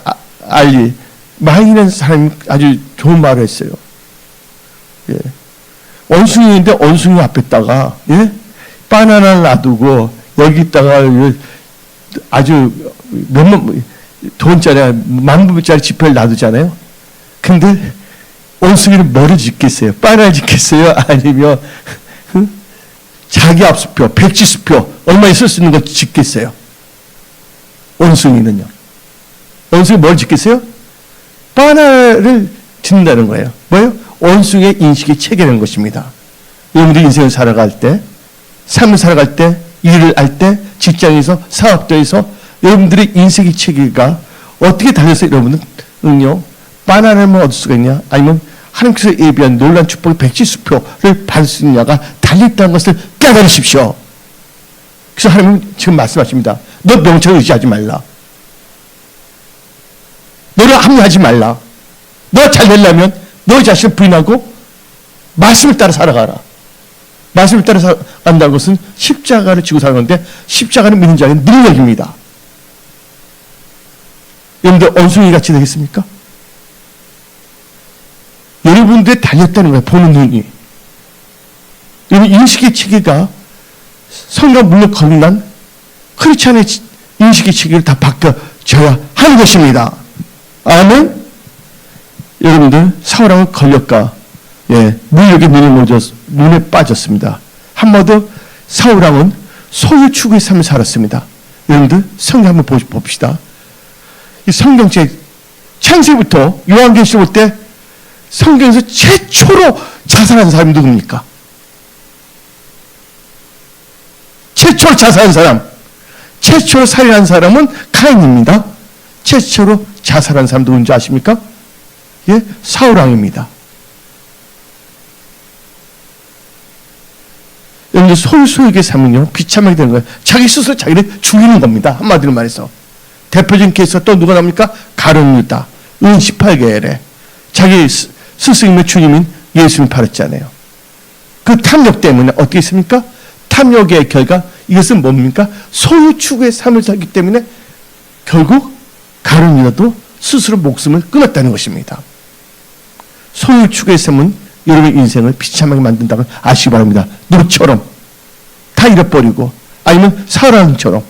Speaker 1: 알리. 마인이라는 사람이 아주 좋은 말을 했어요. 예. 원숭이인데 원숭이 앞에다가, 예? 바나나를 놔두고, 여기다가 아주 몇만 돈짜리, 10,000불짜리 지폐를 놔두잖아요. 근데 원숭이는 뭐를 짓겠어요? 바나나를 짓겠어요? 아니면 자기 압수표, 백지수표 얼마에 쓸 수 있는 거 짓겠어요? 원숭이는요. 원숭이 뭘 짓겠어요? 바나나를 짓는다는 거예요. 뭐예요? 원숭이의 인식이 체계라는 것입니다. 여러분들이 인생을 살아갈 때, 삶을 살아갈 때, 일을 할 때, 직장에서, 사업도에서 여러분들의 인생의 체계가 어떻게 달려서 여러분은요, 바나나를 얻을 수가 있냐? 아니면 하나님께서 예비한 놀란 축복의 백지수표를 받을 수 있냐가 달려있다는 것을 깨달으십시오. 그래서 하나님은 지금 말씀하십니다. 너 명철을 의지하지 말라. 너를 합리하지 말라. 너 잘 되려면 너 자신을 부인하고 말씀을 따라 살아가라. 말씀을 따라 살아간다는 것은 십자가를 지고 살아가는데 십자가를 믿는 자의 능력입니다. 여러분들 원숭이같이 되겠습니까? 여러분들이 달렸다는 거예요. 보는 눈이. 여러분 인식의 체계가 성경 물론 거듭난 크리스찬의 인식의 체계를 다 바꿔줘야 하는 것입니다. 아멘. 여러분들 사울왕은 권력과 물력의 눈에 빠졌습니다. 한마디로 사울왕은 소유 추구의 삶을 살았습니다. 여러분들 성경 한번 봅시다. 이 성경책 창세부터 요한계시록 볼 때 성경에서 최초로 자살한 사람이 누굽니까? 최초로 자살한 사람, 최초로 살인한 사람은 카인입니다. 최초로 자살한 사람 누군지 아십니까? 예, 사울왕입니다. 여러분들 소유의 삶은요, 비참하게 되는 거예요. 자기 스스로 자기를 죽이는 겁니다. 한마디로 말해서. 대표적인 케이스가 또 누가 나옵니까? 가룟 유다, 은 18개월에 자기 스승님의 주님인 예수님을 팔았잖아요. 그 탐욕 때문에 어떻게 했습니까? 탐욕의 결과, 이것은 뭡니까? 소유 추구의 삶을 살기 때문에 결국 가룟 유다도 스스로 목숨을 끊었다는 것입니다. 소유 추구의 삶은 여러분의 인생을 비참하게 만든다고 아시기 바랍니다. 노처럼 다 잃어버리고, 아니면 사울왕처럼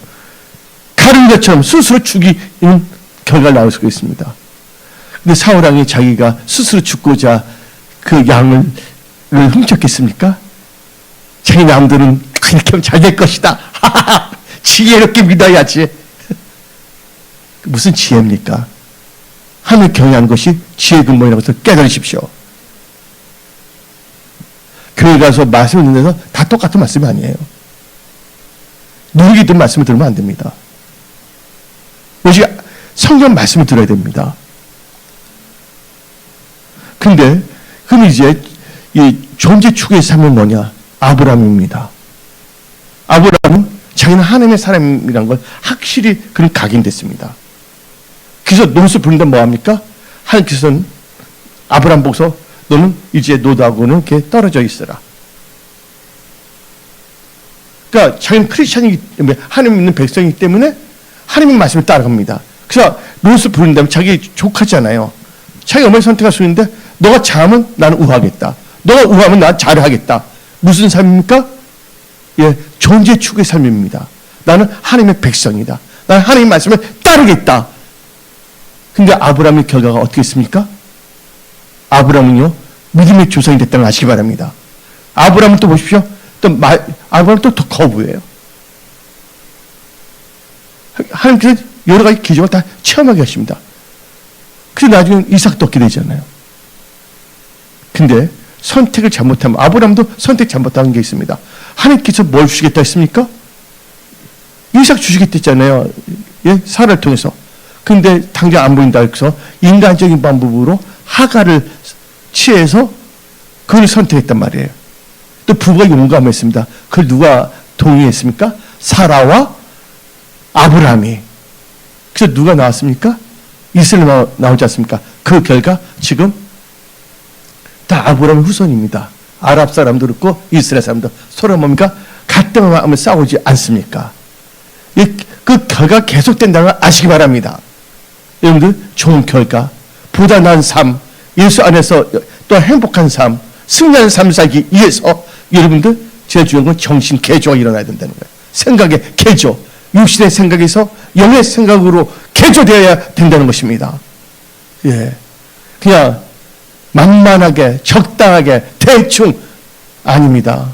Speaker 1: 가룟 유다처럼 스스로 죽이는 결과가 나올 수가 있습니다. 근데 사울왕이 자기가 스스로 죽고자 그 양을 훔쳤겠습니까? 자기 이 남들은 이렇게 하면 잘 될 것이다. 지혜롭게 믿어야지. 무슨 지혜입니까? 하늘 경외하는 것이 지혜의 근본이라고 해서 깨달으십시오. 교회 가서 말씀을 듣는데서 다 똑같은 말씀이 아니에요. 누구든 말씀을 들으면 안 됩니다. 오직 성경 말씀을 들어야 됩니다. 근데 그럼 이제 이 존재 축의 삶은 뭐냐? 아브라함입니다. 아브라함은 자기는 하나님의 사람이란 걸 확실히 그는 각인됐습니다. 그래서 노릇을 부른다 뭐합니까? 하나님께서는 아브라함 보고서 너는 이제 노다하고는 이렇게 떨어져 있어라. 그러니까 자기는 크리스찬이기 때문에 하나님 믿는 백성이기 때문에 하나님의 말씀을 따라갑니다. 그래서 노릇을 부른다면 자기 족하잖아요. 자기 어머니 선택할 수 있는데 너가 잘하면 나는 우하겠다. 너가 우하면 난 잘하겠다. 무슨 삶입니까? 예, 존재 축의 삶입니다. 나는 하나님의 백성이다. 나는 하나님의 말씀을 따르겠다. 근데 아브라함의 결과가 어떻게 했습니까? 아브라함은요, 믿음의 조상이 됐다는 걸 아시기 바랍니다. 아브라함은 또 보십시오. 아브라함은 또 거부해요. 하나님께서 여러 가지 기적을 다 체험하게 하십니다. 그래서 나중에 이삭도 얻게 되잖아요. 근데 선택을 잘못하면, 아브라함도 선택 잘못한 게 있습니다. 하나님께서 뭘 주시겠다 했습니까? 이삭 주시겠다 했잖아요. 예? 사라를 통해서. 근데 당장 안 보인다 해서 인간적인 방법으로 하가를 취해서 그걸 선택했단 말이에요. 또 부부가 용감했습니다. 그걸 누가 동의했습니까? 사라와 아브라함이. 그래서 누가 나왔습니까? 이스라엘 나오지 않습니까? 그 결과 지금 다 아브라함의 후손입니다. 아랍 사람도 그렇고 이스라엘 사람도 서로 뭡니까? 같은 마음을 싸우지 않습니까? 그 결과 계속된다는 걸 아시기 바랍니다. 여러분들 좋은 결과, 보다 나은 삶, 예수 안에서 또 행복한 삶, 승리하는 삶을 살기 위해서 여러분들 제일 중요한 건 정신 개조가 일어나야 된다는 거예요. 생각의 개조, 육신의 생각에서 영의 생각으로 개조되어야 된다는 것입니다. 예, 그냥 만만하게, 적당하게, 대충 아닙니다.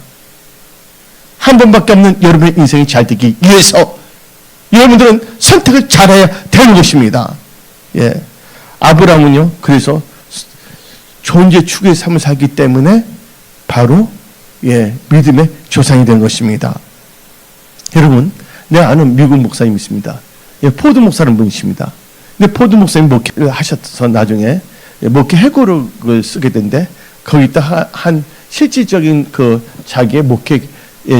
Speaker 1: 한 번밖에 없는 여러분의 인생이 잘 되기 위해서 여러분들은 선택을 잘해야 되는 것입니다. 예, 아브라함은요, 그래서 존재 축의 삶을 살기 때문에 바로 예, 믿음의 조상이 된 것입니다. 여러분, 내가 아는 미국 목사님이 있습니다. 예, 포드 목사라는 분이십니다. 근데 포드 목사님 목회를 하셔서 나중에 목회 해고록을 쓰게 된데 거기다 한 실질적인 그 자기의 목회의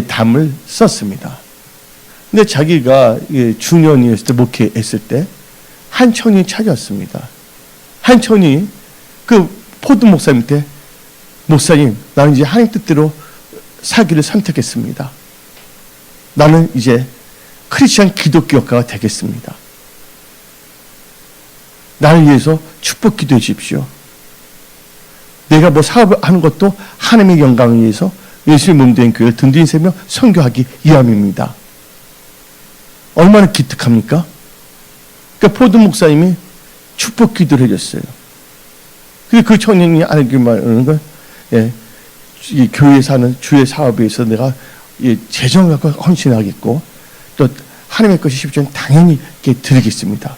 Speaker 1: 담을 썼습니다. 근데 자기가 중년이었을 때 목회했을 때 한 청년이 찾아왔습니다. 한 청년이 그 포드 목사님한테 목사님, 나는 이제 하나님 뜻대로 살기를 선택했습니다. 나는 이제 크리스천 기독교가가 되겠습니다. 나를 위해서 축복 기도해 주십시오. 내가 뭐 사업을 하는 것도 하나님의 영광을 위해서 예수의 몸된 교회를 든든히 세며 선교하기 위함입니다. 얼마나 기특합니까? 그러니까 포드 목사님이 축복 기도를 해줬어요. 그리고 그 청년이 알기만 하는 건, 예, 이 교회에 사는 주의 사업에 위해서 내가 재정을 갖고 헌신하겠고, 또 하나님의 것이 십자는 당연히 이렇게 드리겠습니다.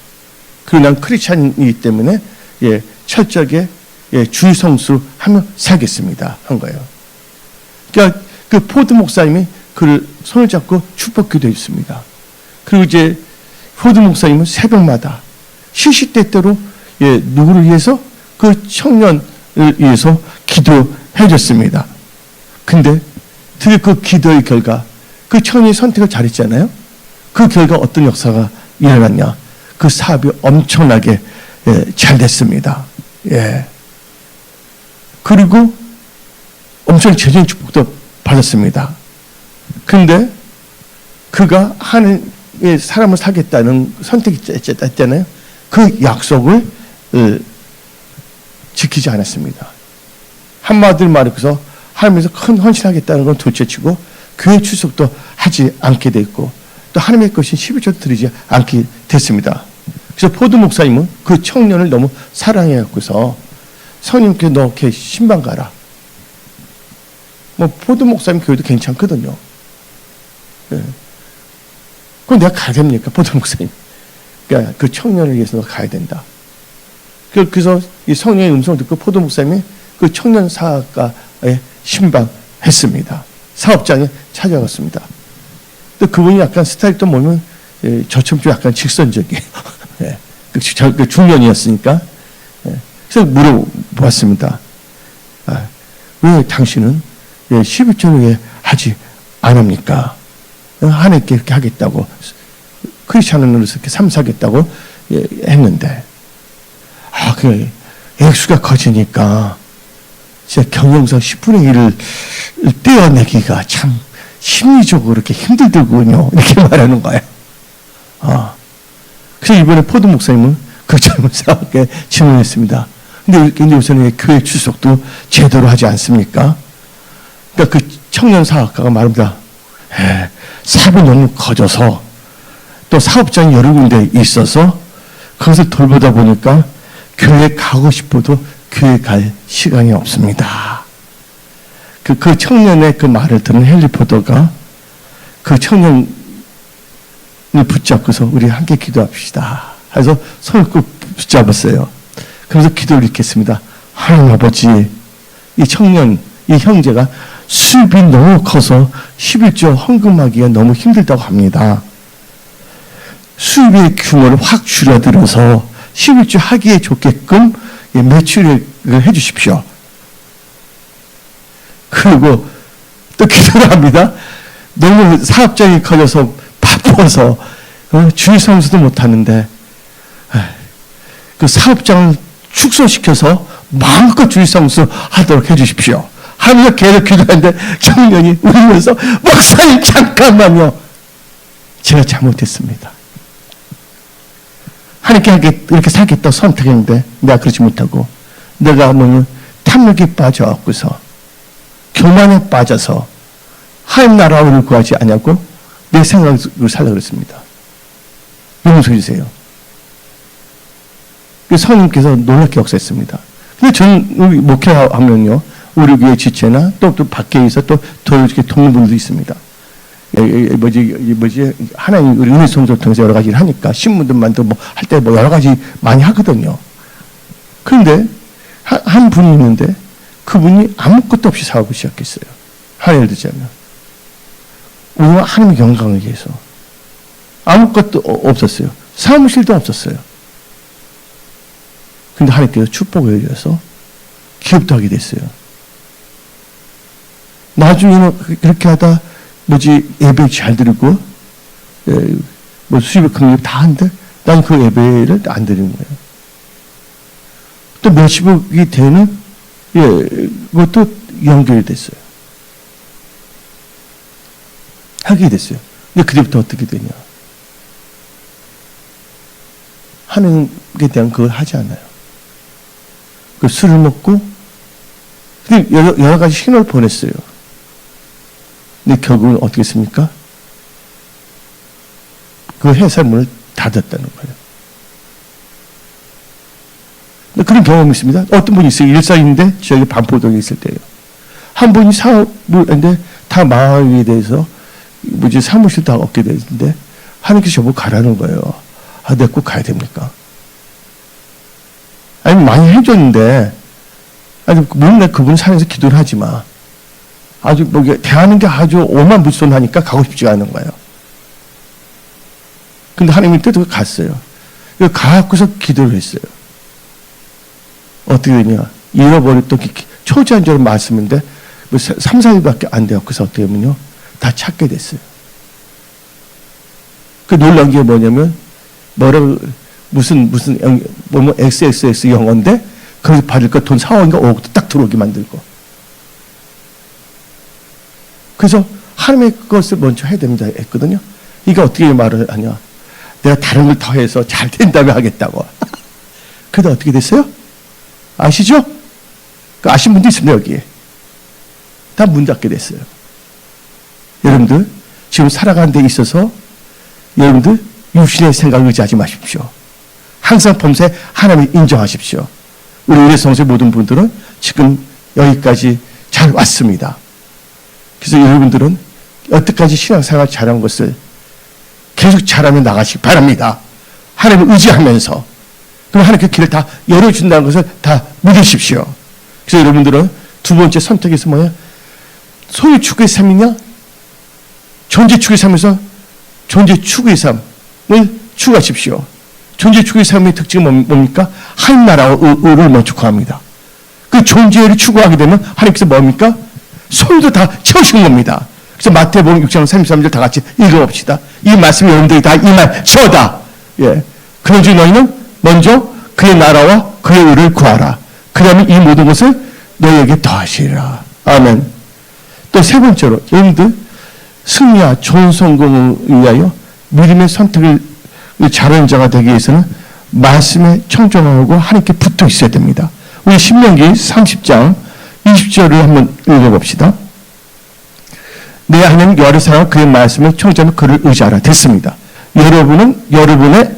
Speaker 1: 그리고 난 크리스찬이기 때문에 예, 철저하게 예, 주의 성수로 하며 살겠습니다. 한 거예요. 그러니까 그 포드 목사님이 그를 손을 잡고 축복 기도해 줬습니다. 그리고 이제 포드 목사님은 새벽마다 시시때때로 예, 누구를 위해서? 그 청년을 위해서 기도해 줬습니다. 근데 드디어 그 기도의 결과, 그 청년이 선택을 잘했잖아요. 그 결과 어떤 역사가 일어났냐? 그 사업이 엄청나게 예, 잘 됐습니다. 예. 그리고 엄청 재정의 축복도 받았습니다. 근데 그가 하나님의 사람을 사겠다는 선택이 했잖아요. 그 약속을 지키지 않았습니다. 한마디로 말해서 하나님께서 큰 헌신하겠다는 건 둘째치고 교회 출석도 하지 않게 됐고 또 하나님의 것인 11조도 드리지 않게 됐습니다. 그래서 포드 목사님은 그 청년을 너무 사랑해갖고서 성님께 너 걔 신방 가라. 뭐 포도 목사님 교회도 괜찮거든요. 예. 그럼 내가 가야 됩니까? 포도 목사님. 그러니까 그 청년을 위해서 가야 된다. 그래서 이 성령의 음성을 듣고 포도 목사님이 그 청년 사학과에 신방했습니다. 사업장에 찾아갔습니다. 또 그분이 약간 스타일도 보면 저처럼 좀 약간 직선적이에요. 예. 그 중년이었으니까. 예. 그래서 물어봤습니다. 왜 당신은 11조를 왜 하지 않습니까? 하나님께 이렇게 하겠다고, 크리스찬으로서 이렇게 삼사하겠다고 했는데, 그 액수가 커지니까 진짜 경영상 10분의 1을 떼어내기가 참 심리적으로 이렇게 힘들더군요. 이렇게 말하는 거예요. 그래서 이번에 포도 목사님은 그 젊은 사람에게 질문했습니다. 근데 요새는 교회 출석도 제대로 하지 않습니까? 그러니까 그 청년 사학가가 말합니다. 사업이 너무 커져서 또 사업장이 여러 군데 있어서 거기서 돌보다 보니까 교회 가고 싶어도 교회 갈 시간이 없습니다. 그 청년의 그 말을 들은 헨리 포더가 그 청년을 붙잡고서 우리 함께 기도합시다. 해서 손을 꼭 붙잡았어요. 그래서 기도를 읽겠습니다. 하나님 아버지, 이 청년, 이 형제가 수입이 너무 커서 11조 헌금하기가 너무 힘들다고 합니다. 수입의 규모를 확 줄여들어서 11조 하기에 좋게끔 매출을 해주십시오. 그리고 또 기도를 합니다. 너무 사업장이 커져서 바빠서 주일 성수도 못하는데 그 사업장을 축소시켜서 마음껏 주일 성수 하도록 해주십시오. 하면서 계속 기도하는데 청년이 울면서 목사님 잠깐만요. 제가 잘못했습니다. 하나님께 이렇게 살겠다고 선택했는데 내가 그러지 못하고 내가 뭐는 탐욕에 빠져갖고서 교만에 빠져서 하나님 나라를 구하지 않냐고 내 생각을 살려고 그랬습니다. 용서해 주세요. 성령님께서 놀랍게 역사했습니다. 근데 저는 목회하면요, 우리 교회 지체나 또 밖에서 또 이렇게 돕는 분들도 있습니다. 하나님 우리 은혜 성도를 통해서 여러 가지를 하니까 신문들만도 뭐 할 때 뭐 여러 가지 많이 하거든요. 그런데 한 분이 있는데 그분이 아무것도 없이 사업을 시작했어요. 예를 들자면 우리가 하나님의 영광을 위해서 아무것도 없었어요. 사무실도 없었어요. 근데 하나님께서 축복을 해줘서 기업도 하게 됐어요. 나중에는 그렇게 하다 예배 잘 드리고 뭐 수입을 긍휼 다 하는데 난 그 예배를 안 드리는 거예요. 또 몇십억이 되는 그것도 연결이 됐어요. 하게 됐어요. 근데 그때부터 어떻게 되냐? 하나님에 대한 그걸 하지 않아요. 그 술을 먹고 근데 여러 가지 신호를 보냈어요. 근데 결국은 어떻게 했습니까? 그 회사 문을 닫았다는 거예요. 그런 경험이 있습니다. 어떤 분이 있어요. 일산인데 저기 반포동에 있을 때요. 한 분이 사업을 했는데 다 망하게 돼서 사무실 다 얻게 됐는데 하나님께서 저보고 가라는 거예요. 내가 꼭 가야 됩니까? 아니 많이 해줬는데 물론 그분 살면서 기도를 하지 마. 아주 대하는 게 아주 오만불손하니까 가고 싶지가 않은 거예요. 근데 하나님이 뜻대로 갔어요. 가갖고서 기도를 했어요. 어떻게 되냐? 잃어버렸던 초지한적으로 말씀인데 3, 4일밖에 안 되었고서 어떻게 하면요? 다 찾게 됐어요. 그 놀라운 게 뭐냐면 무슨 XXX 영어인데 거기서 받을 거 돈 4억인가 5억도 딱 들어오게 만들고. 그래서 하나님의 것을 먼저 해야 됩니다 했거든요. 이게 어떻게 말을 하냐? 내가 다른 걸 더해서 잘 된다면 하겠다고. 그래도 어떻게 됐어요? 아시죠? 아신 분도 있습니다 여기에. 다 문 닫게 됐어요. 여러분들 지금 살아가는 데 있어서 여러분들 육신의 생각을 의지하지 마십시오. 항상 범사에 하나님을 인정하십시오. 우리 성도의 모든 분들은 지금 여기까지 잘 왔습니다. 그래서 여러분들은 여태까지 신앙생활 잘한 것을 계속 잘하며 나가시기 바랍니다. 하나님을 의지하면서. 그럼 하나님께 길을 다 열어준다는 것을 다 믿으십시오. 그래서 여러분들은 두 번째 선택에서 뭐야? 소유 추구의 삶이냐? 존재 추구의 삶에서 존재 추구의 삶을 추구하십시오. 존재 추구의 삶의 특징은 뭡니까? 하나님 나라와 의를 먼저 구합니다. 그 존재를 추구하게 되면 하나님께서 뭡니까? 소유도 다 채우신 겁니다. 그래서 마태복음 6장 33절 다 같이 읽어봅시다. 이 말씀이 여러분들이 다 임할지어다. 예. 그런즉 너희는 먼저 그의 나라와 그의 의를 구하라. 그러면 이 모든 것을 너희에게 더하시리라. 아멘. 또 세 번째로 여러분들 승리와 좋은 성공을 위하여 믿음의 선택을 잘하는 자가 되기 위해서는 말씀에 청정하고 하나님께 붙어 있어야 됩니다. 우리 신명기 30장 20절을 한번 읽어봅시다. 내 하나님 여호와를 사랑하고 그의 말씀을 청정하며 그를 의지하라. 됐습니다. 여러분은 여러분의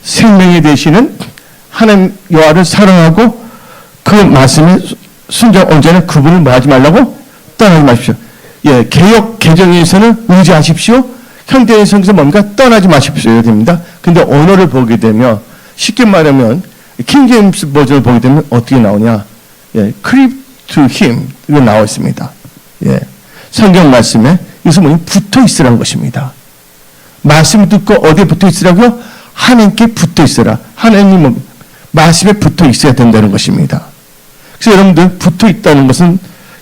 Speaker 1: 생명이 되시는 하나님 여호와를 사랑하고 그 말씀에 순종 언제나 그분을 뭐 하지 말라고? 떠나지 마십시오. 예, 개역 개정에서는 의지하십시오. 현대에서는 뭡니까? 떠나지 마십시오 됩니다. 근데 언어를 보게 되면 쉽게 말하면 킹제임스 버전을 보게 되면 어떻게 나오냐? 예, cleave to him 이거 나와 있습니다. 예, 성경 말씀에 이것은 뭐냐? 붙어 있으라는 것입니다. 말씀 듣고 어디에 붙어 있으라고요? 하나님께 붙어 있으라. 하나님 말씀에 붙어 있어야 된다는 것입니다. 그래서 여러분들 붙어 있다는 것은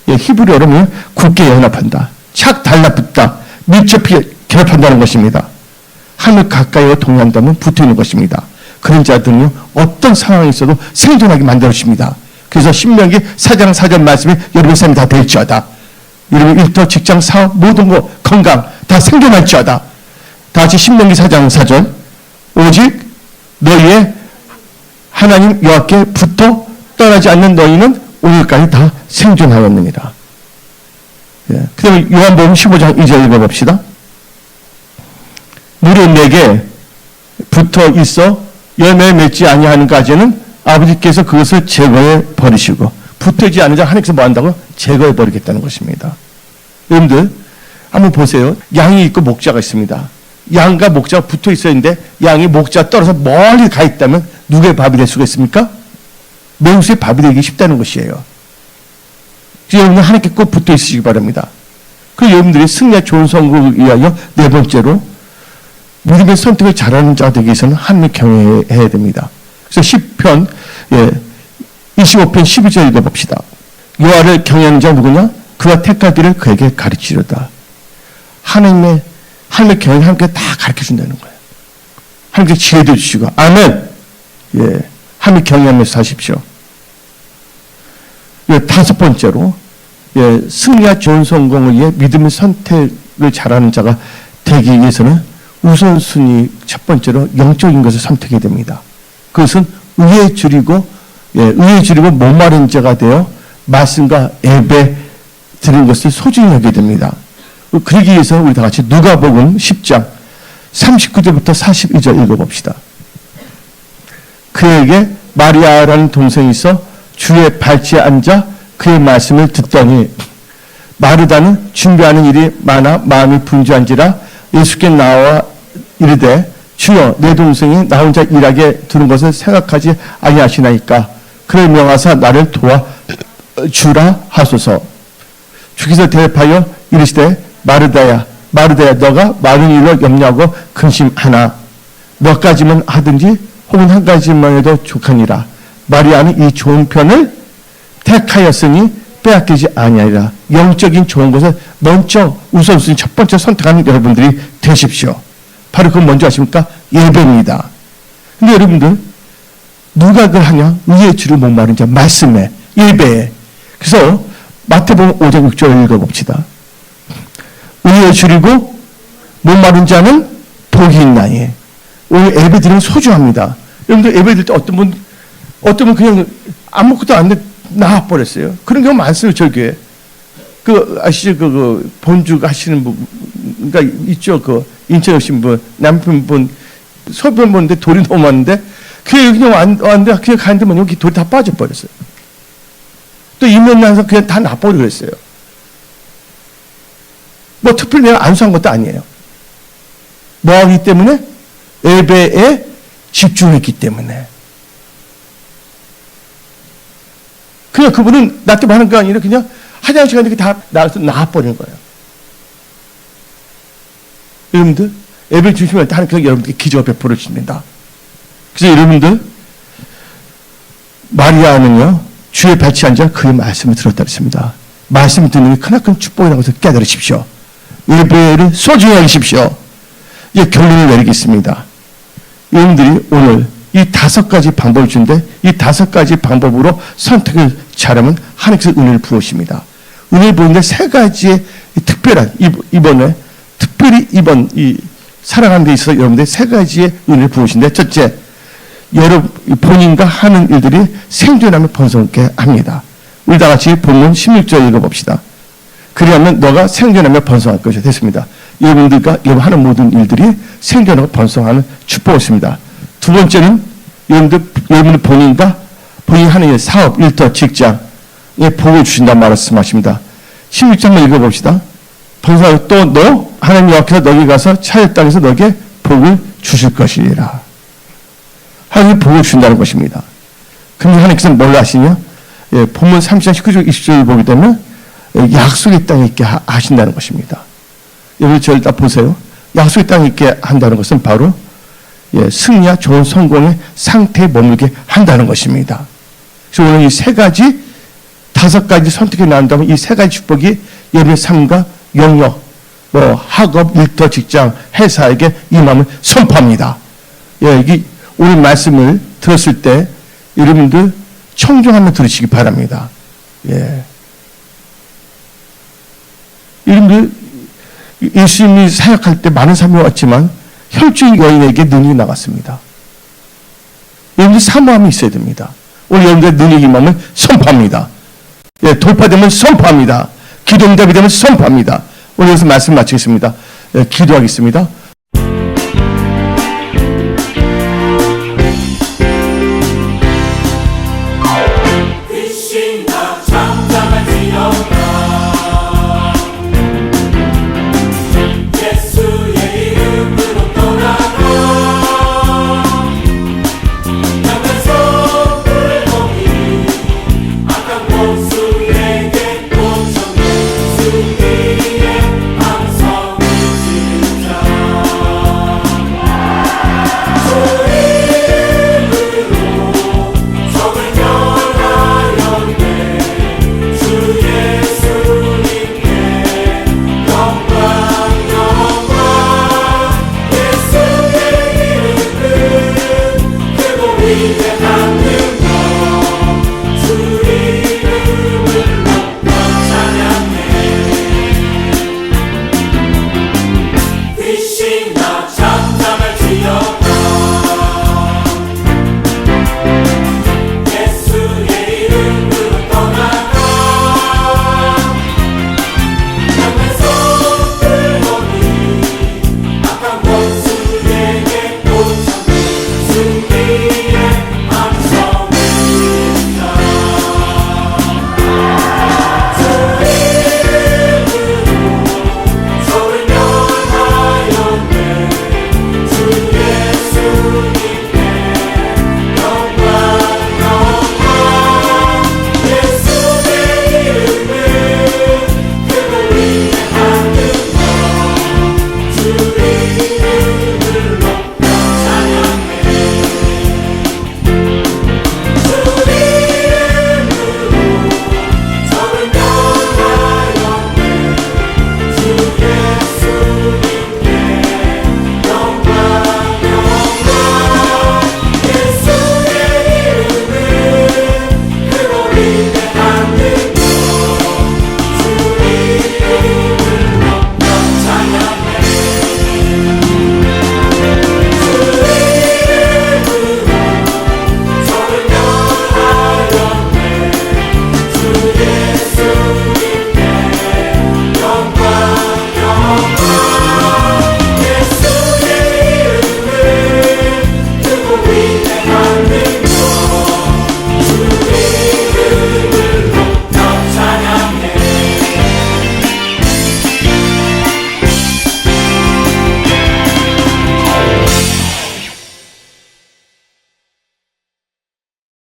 Speaker 1: 히브리어로 보면 굳게 연합한다. 착 달라붙다. 밀접히 결합한다는 것입니다. 하늘 가까이와 동행한다면 붙어 있는 것입니다. 그런 자들은요 어떤 상황에 있어도 생존하게 만들어줍니다. 그래서 신명기 4장 4절 말씀이 여러분의 삶이 다 될지어다. 여러분 일터, 직장, 사업, 모든 것, 건강 다 생존할지어다. 다 같이 신명기 4장 4절 오직 너희의 하나님 여호와께 붙어 떠나지 않는 너희는 오늘까지 다 생존하였느니라. 예. 그 다음에 요한복음 15장 2절 읽어봅시다. 무릇 내게 붙어 있어 열매 맺지 아니하는 까지는 아버지께서 그것을 제거해 버리시고 붙어있지 않은 자 하나님께서 뭐 한다고? 제거해 버리겠다는 것입니다. 여러분들 한번 보세요. 양이 있고 목자가 있습니다. 양과 목자가 붙어 있어야 하는데 양이 목자 떨어서 멀리 가 있다면 누구의 밥이 될 수가 있습니까? 맹수의 밥이 되기 쉽다는 것이에요. 그래서 여러분들 하나님께 꼭 붙어 있으시기 바랍니다. 그리고 여러분들이 승리와 좋은 성공을 위하여 네 번째로 믿음의 선택을 잘하는 자가 되기 위해서는 하나님을 경외해야 됩니다. 그래서 시편 25편 12절 읽어봅시다. 여호와를 경외하는 자가 누구냐? 그가 택할 길을 그에게 가르치려다. 하나님의 경외는 하나님께 다 가르쳐준다는 거예요. 하나님께 지혜도 주시고 아멘. 예, 하나님을 경외하면서 사십시오. 예, 다섯 번째로 승리와 좋은 성공을 위해 믿음의 선택을 잘하는 자가 되기 위해서는 우선순위 첫 번째로 영적인 것을 선택해야 됩니다. 그것은 의에 줄이고 목마른 자가 되어 말씀과 예배 드리는 것을 소중히 여기게 됩니다. 그러기 위해서 우리 다 같이 누가복음 10장 39절부터 42절 읽어봅시다. 그에게 마리아라는 동생이 있어 주의 발치에 앉아 그의 말씀을 듣더니 마르다는 준비하는 일이 많아 마음이 분주한지라 예수께 나와 이르되 주여 내 동생이 나 혼자 일하게 두는 것을 생각하지 아니하시나이까 그를 명하사 나를 도와주라 하소서. 주께서 대답하여 이르시되 마르다야 너가 많은 일로 염려하고 근심하나 몇 가지만 하든지 혹은 한 가지만 해도 족하니라. 마리아는 이 좋은 편을 택하였으니 빼앗기지 아니하리라. 영적인 좋은 것을 먼저 우선순위 첫 번째 선택하는 여러분들이 되십시오. 바로 그건 먼저 하십니까? 예배입니다. 근데 여러분들 누가 그걸 하냐? 의에 줄을 목마른 자 말씀에 예배에. 그래서 마태복음 5장 6절 읽어봅시다. 의에 줄이고 목마른 자는 복이 있나니. 오늘 예배 드리면 소중합니다. 여러분들 예배 드릴 때 어떤 분 그냥 아무것도 안 돼 나와버렸어요. 그런 경우 많습니다. 저희 교회. 아시죠? 그 본죽 하시는 분, 그러니까 있죠. 인천에 오신 분, 남편분, 서편 보는데 돌이 너무 많은데, 그냥 왔는데, 그냥 가는데 뭐냐, 여기 돌이 다 빠져버렸어요. 또 이면나서 그냥 다 나버리고 그랬어요. 뭐 특별히 내가 안수한 것도 아니에요. 뭐 하기 때문에? 예배에 집중했기 때문에. 그냥 그분은 나 때문에 하는 게 아니라 그냥 화장실 가는데 다 나와버리는 거예요. 여러분들, 예배를 주시면 하나님께서 여러분께 기적을 베풀어 주십니다. 그래서 여러분들, 마리아는요, 주의 밭에 앉아 그의 말씀을 들었다 그랬습니다. 말씀을 듣는 게 크나큰 축복이라고 해서 깨달으십시오. 예배를 소중히 하십시오. 이제 결론을 내리겠습니다. 여러분들이 오늘 이 5가지 방법을 주는데 이 5가지 방법으로 선택을 잘하면 하나님께서 은혜를 부으십니다. 은혜를 부으는데 3가지의 특별한 이번에 특별히 이번 이 살아가는 데 있어서 여러분들 3가지의 은혜를 부으신데 첫째, 여러분 본인과 하는 일들이 생존하며 번성하게 합니다. 우리 다 같이 본문 16절 읽어봅시다. 그리하면 너가 생존하며 번성할 것이 됐습니다. 여러분들과 여러분 하는 모든 일들이 생존하고 번성하는 축복을 씁니다. 두 번째는 여러분들 본인과 본인이 하는 일, 사업, 일터, 직장에 복을 주신다는 말씀하십니다. 16장만 읽어봅시다. 번성하고 또 너 하나님 여호와께서 너희 가서 차의 땅에서 너에게 복을 주실 것이라. 하나님 복을 주신다는 것입니다. 그런데 하나님께서는 뭘 하시냐? 본문 30장 19절 20절을 보게 되면 약속의 땅에 있게 하신다는 것입니다. 여러분 저를 다 보세요. 약속의 땅에 있게 한다는 것은 바로 승리와 좋은 성공의 상태에 머물게 한다는 것입니다. 그래서 오늘 이 3가지, 5가지 선택이 나온다면 이 3가지 축복이 여러분의 삶과 영역, 학업, 일터, 직장, 회사에게 임함을 선포합니다. 이게 오늘 말씀을 들었을 때 여러분들 청중하며 들으시기 바랍니다. 여러분들 예수님이 사역할 때 많은 사람이 왔지만 혈증 여인에게 능력이 나갔습니다. 여러분들 사모함이 있어야 됩니다. 오늘 여러분들의 능력이 임함을 선포합니다. 돌파되면 선포합니다. 기도 응답이 되면 선포합니다. 오늘 여기서 말씀 마치겠습니다. 기도하겠습니다.